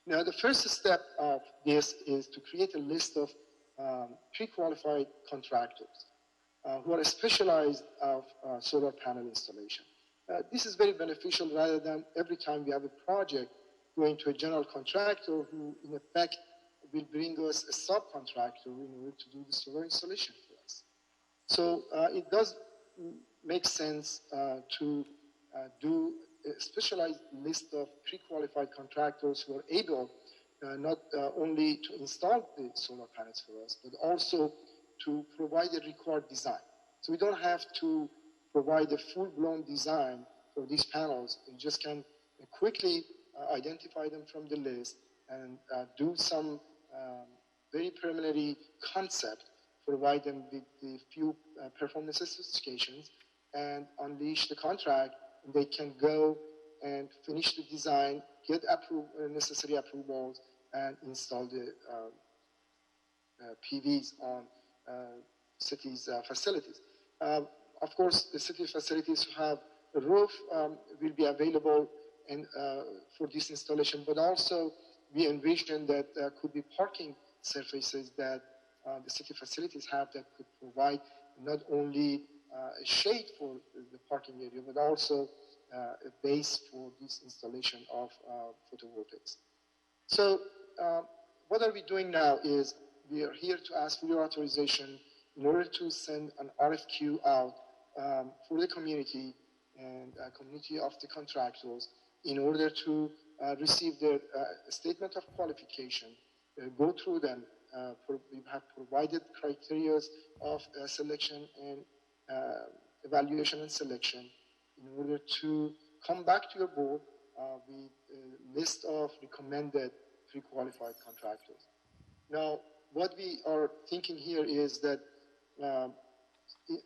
Now, the first step of this is to create a list of pre-qualified contractors who are specialized of solar panel installation. This is very beneficial rather than every time we have a project going to a general contractor who, in effect, will bring us a subcontractor in order to do the solar installation for us. So it does make sense to do a specialized list of pre-qualified contractors who are able not only to install the solar panels for us, but also to provide the required design. So we don't have to provide a full-blown design for these panels. We just can quickly identify them from the list and do some very preliminary concept, provide them with the few performance specifications, and unleash the contract. They can go and finish the design, get necessary approvals, and install the PVs on city's facilities. Of course, the city facilities have a roof will be available and for this installation, but also we envision that there could be parking surfaces that the city facilities have that could provide not only a shade for the parking area, but also a base for this installation of photovoltaics. So what are we doing now is we are here to ask for your authorization in order to send an RFQ out for the community and community of the contractors in order to receive their statement of qualification, go through them. We have provided criteria of selection and evaluation and selection in order to come back to your board with a list of recommended pre-qualified contractors. Now, what we are thinking here is that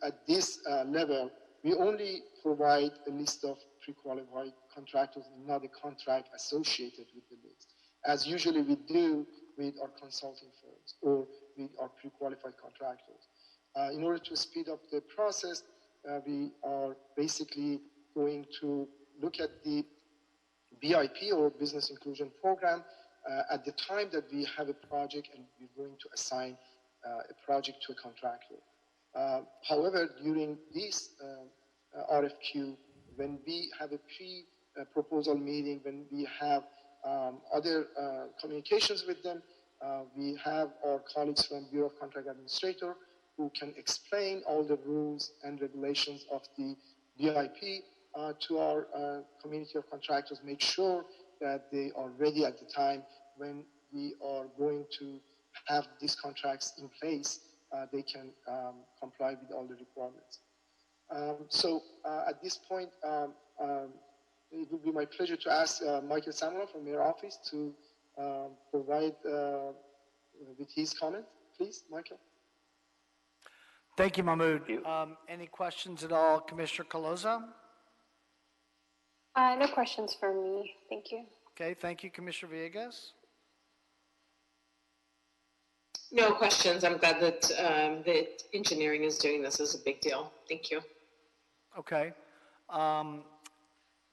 at this level, we only provide a list of pre-qualified contractors, not a contract associated with the list, as usually we do with our consulting firms or with our pre-qualified contractors. In order to speed up the process, we are basically going to look at the BIP or Business Inclusion Program at the time that we have a project and we're going to assign a project to a contractor. However, during this RFQ, when we have a pre-proposal meeting, when we have other communications with them, we have our colleagues from Bureau of Contract Administrator who can explain all the rules and regulations of the BIP to our community of contractors, make sure that they are ready at the time when we are going to have these contracts in place, they can comply with all the requirements. So at this point, it would be my pleasure to ask Michael Samuel from Mayor Office to provide with his comment. Please, Michael. Thank you, Mahmoud. Any questions at all, Commissioner Caloza? No questions for me. Thank you. Okay, thank you, Commissioner Villegas. No questions. I'm glad that that engineering is doing this. Is a big deal. Thank you. Okay.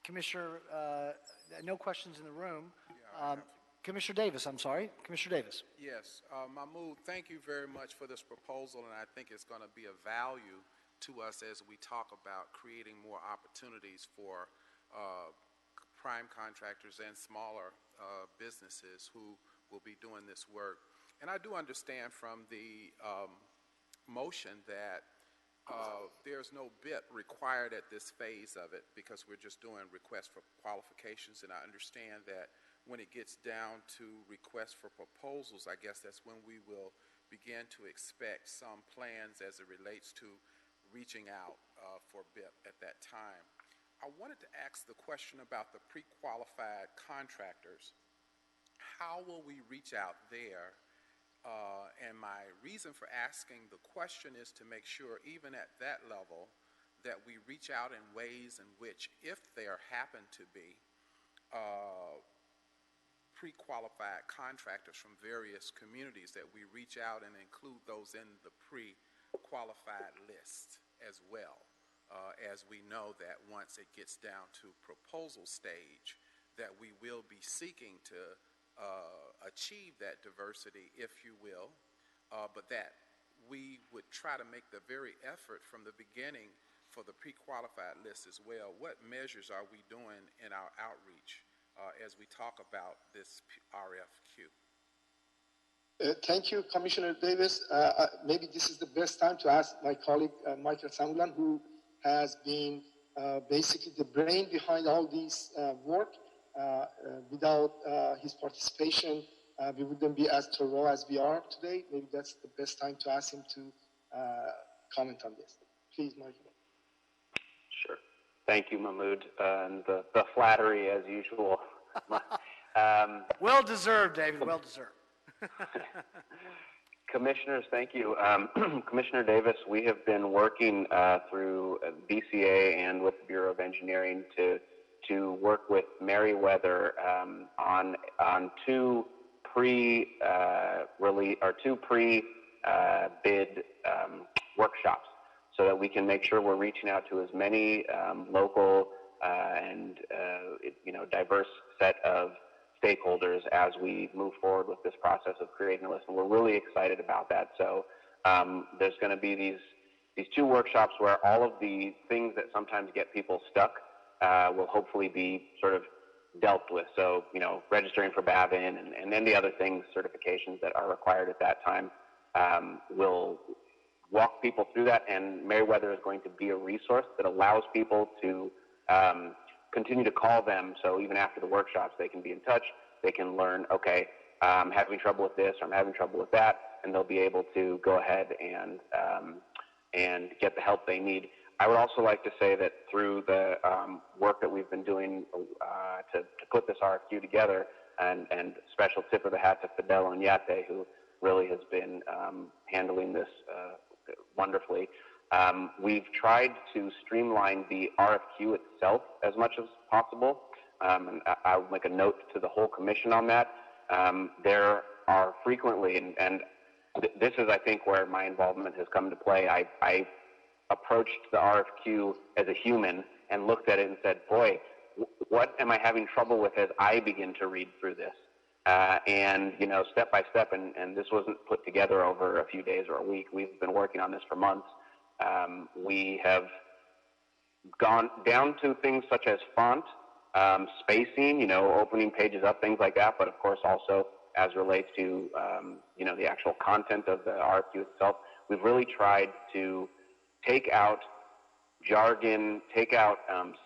Commissioner, no questions in the room. Commissioner Davis, I'm sorry. Commissioner Davis. Yes, Mahmoud, thank you very much for this proposal, and I think it's going to be of value to us as we talk about creating more opportunities for prime contractors and smaller businesses who will be doing this work. And I do understand from the motion that there's no BIP required at this phase of it because we're just doing requests for qualifications, and I understand that when it gets down to requests for proposals, I guess that's when we will begin to expect some plans as it relates to reaching out for BIP at that time. I wanted to ask the question about the pre-qualified contractors. How will we reach out there? And my reason for asking the question is to make sure, even at that level, that we reach out in ways in which, if there happen to be pre-qualified contractors from various communities, that we reach out and include those in the pre-qualified list as well, as we know that once it gets down to proposal stage, that we will be seeking to achieve that diversity, if you will, but that we would try to make the very effort from the beginning for the pre-qualified list as well. What measures are we doing in our outreach as we talk about this RFQ? Thank you, Commissioner Davis. Maybe this is the best time to ask my colleague, Michael Samuel, who has been basically the brain behind all this work. Without his participation, we wouldn't be as thorough as we are today. Maybe that's the best time to ask him to comment on this. Please, Michael. Sure. Thank you, Mahmoud, and the flattery as usual. Well deserved, David, well deserved. Commissioners, thank you. Commissioner Davis, we have been working through BCA and with the Bureau of Engineering to work with Meriwether on two pre-bid workshops, so that we can make sure we're reaching out to as many local and diverse set of stakeholders as we move forward with this process of creating a list, and we're really excited about that. So there's going to be these two workshops where all of the things that sometimes get people stuck will hopefully be sort of dealt with. So, registering for BAVIN and then the other things, certifications that are required at that time, will walk people through that. And Meriwether is going to be a resource that allows people to continue to call them. So even after the workshops, they can be in touch. They can learn, okay, I'm having trouble with this, or I'm having trouble with that, and they'll be able to go ahead and get the help they need. I would also like to say that through the work that we've been doing to put this RFQ together, and special tip of the hat to Fidel Onyate, who really has been handling this wonderfully. We've tried to streamline the RFQ itself as much as possible, and I'll make a note to the whole commission on that. There are frequently, and this is, I think, where my involvement has come to play. I approached the RFQ as a human and looked at it and said, boy, what am I having trouble with as I begin to read through this? And, step by step, and this wasn't put together over a few days or a week. We've been working on this for months. We have gone down to things such as font, spacing, opening pages up, things like that, but of course also as relates to, the actual content of the RFQ itself. We've really tried to take out jargon, take out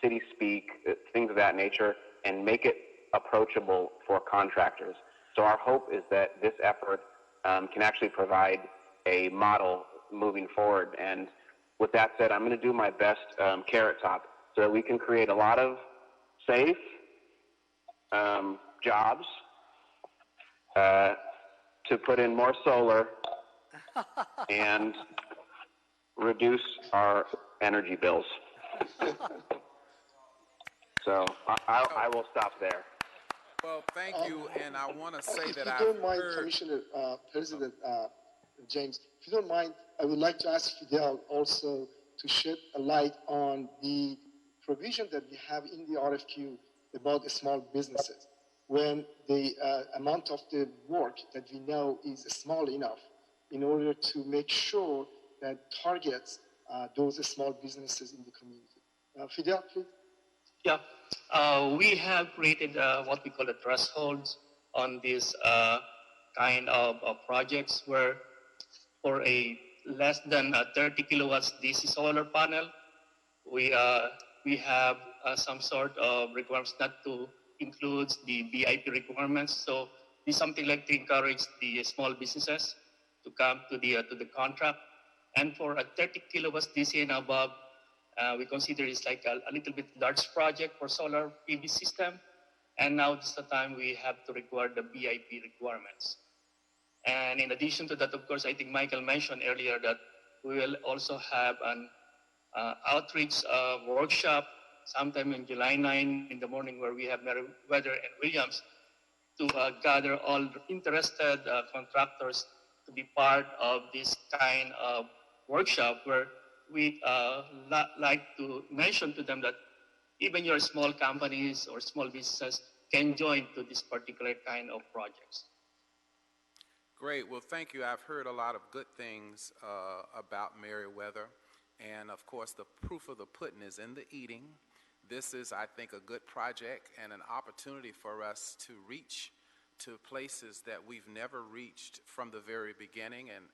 city speak, things of that nature, and make it approachable for contractors. So our hope is that this effort can actually provide a model moving forward. And with that said, I'm going to do my best carrot top so that we can create a lot of safe jobs to put in more solar and reduce our energy bills. So I will stop there. Well, thank you, and I want to say that If you don't mind, Commissioner President James, if you don't mind, I would like to ask Fidel also to shed a light on the provision that we have in the RFQ about the small businesses. When the amount of the work that we know is small enough in order to make sure that targets those small businesses in the community. Fidel, please. Yeah, we have created what we call the thresholds on this kind of projects where for a less than 30 kilowatts DC solar panel, we have some sort of requirements not to include the BIP requirements. So this is something like to encourage the small businesses to come to the contract. And for a 30 kilowatts DC and above, we consider it's like a little bit large project for solar PV system. And now this is the time we have to require the BIP requirements. And in addition to that, of course, I think Michael mentioned earlier that we will also have an outreach workshop sometime in July 9 in the morning where we have Meriwether and Williams to gather all interested contractors to be part of this kind of workshop where we like to mention to them that even your small companies or small businesses can join to this particular kind of projects. Great. Well, thank you. I've heard a lot of good things about Meriwether. And, of course, the proof of the pudding is in the eating. This is, I think, a good project and an opportunity for us to reach to places that we've never reached from the very beginning. And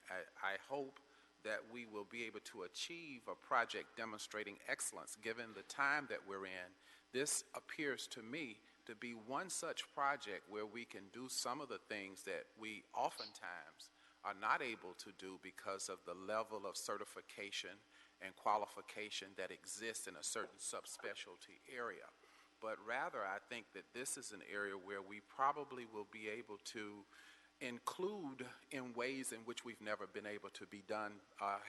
I hope that we will be able to achieve a project demonstrating excellence given the time that we're in. This appears to me to be one such project where we can do some of the things that we oftentimes are not able to do because of the level of certification and qualification that exists in a certain subspecialty area. But rather, I think that this is an area where we probably will be able to include in ways in which we've never been able to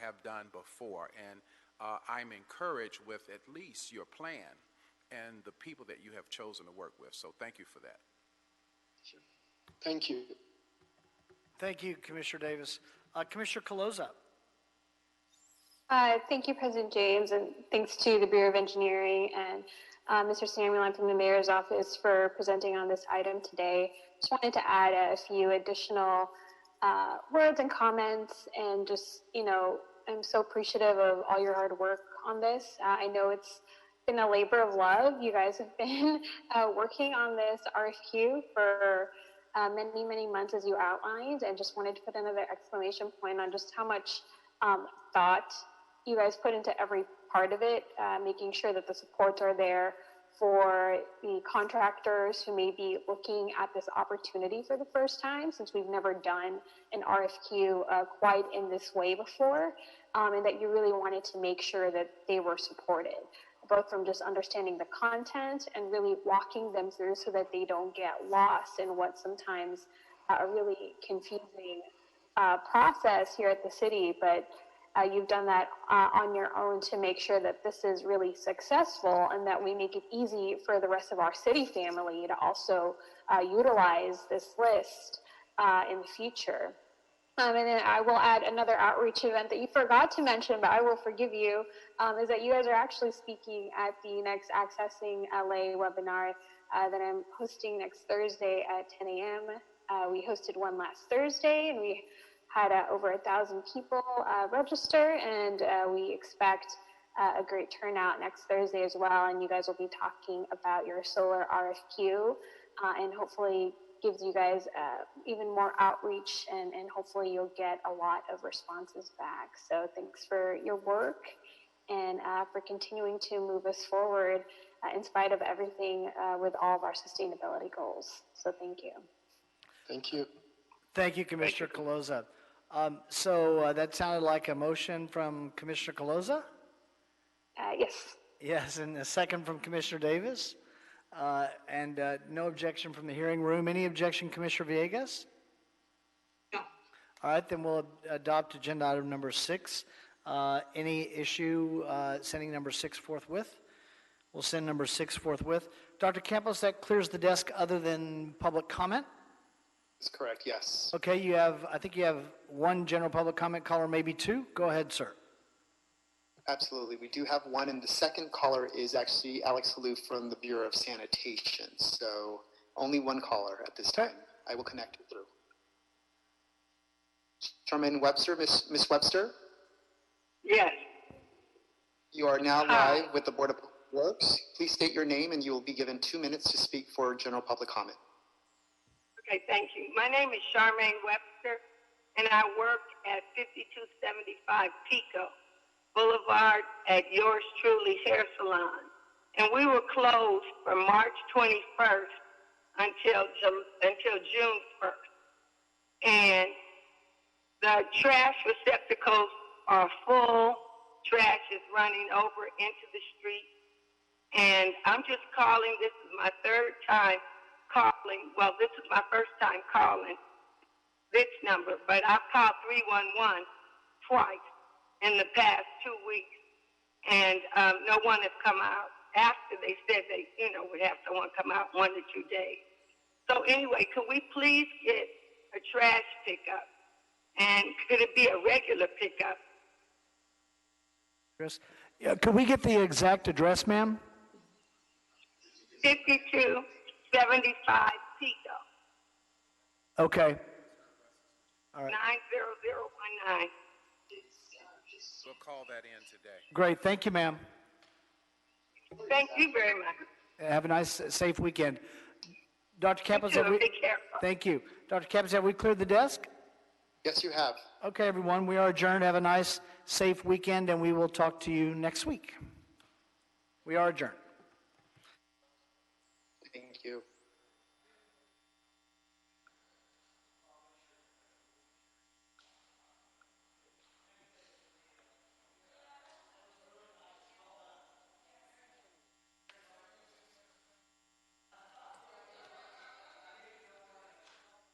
have done before. And I'm encouraged with at least your plan and the people that you have chosen to work with. So thank you for that. Sure. Thank you. Thank you, Commissioner Davis. Commissioner Caloza. Thank you, President James, and thanks to the Bureau of Engineering and Mr. Samuel from the Mayor's Office for presenting on this item today. Just wanted to add a few additional words and comments, and just, I'm so appreciative of all your hard work on this. I know it's been a labor of love. You guys have been working on this RFQ for many, many months, as you outlined, and just wanted to put another exclamation point on just how much thought you guys put into every part of it, making sure that the supports are there for the contractors who may be looking at this opportunity for the first time, since we've never done an RFQ quite in this way before, and that you really wanted to make sure that they were supported, both from just understanding the content and really walking them through so that they don't get lost in what sometimes a really confusing process here at the city. But you've done that on your own to make sure that this is really successful and that we make it easy for the rest of our city family to also utilize this list in the future. And then I will add another outreach event that you forgot to mention, but I will forgive you, is that you guys are actually speaking at the next Accessing LA webinar that I'm hosting next Thursday at 10 a.m. We hosted one last Thursday, and we had over 1,000 people register, and we expect a great turnout next Thursday as well. And you guys will be talking about your solar RFQ, and hopefully gives you guys even more outreach, and hopefully you'll get a lot of responses back. So thanks for your work and for continuing to move us forward in spite of everything with all of our sustainability goals. So thank you. Thank you. Thank you, Commissioner Caloza. So that sounded like a motion from Commissioner Caloza? Yes. Yes, and a second from Commissioner Davis. And no objection from the hearing room. Any objection, Commissioner Villegas? No. All right, then we'll adopt agenda item number 6. Any issue sending number 6 forthwith? We'll send number 6 forthwith. Dr. Campos, that clears the desk other than public comment? That's correct, yes. Okay, I think you have one general public comment caller, maybe 2. Go ahead, sir. Absolutely. We do have one, and the second caller is actually Alex Halou from the Bureau of Sanitation. So only one caller at this time. I will connect you through. Chairman Webster, Miss Webster? Yes. You are now live with the Board of Public Works. Please state your name, and you will be given 2 minutes to speak for general public comment. Okay, thank you. My name is Charmaine Webster, and I work at 5275 Pico Boulevard at Yours Truly Hair Salon. And we were closed from March 21st until June 1st. And the trash receptacles are full. Trash is running over into the street. And I'm just calling. This is my third time calling. Well, this is my first time calling this number, but I've called 311 twice in the past 2 weeks, and no one has come out after they said they, would have someone come out 1 to 2 days. So anyway, could we please get a trash pickup? And could it be a regular pickup? Chris, could we get the exact address, ma'am? 5275 Pico. Okay. All right. 90019. We'll call that in today. Great. Thank you, ma'am. Thank you very much. Have a nice, safe weekend. Dr. Campos, You too. Be careful. thank you. Dr. Campos, have we cleared the desk? Yes, you have. Okay, everyone. We are adjourned. Have a nice, safe weekend, and we will talk to you next week. We are adjourned.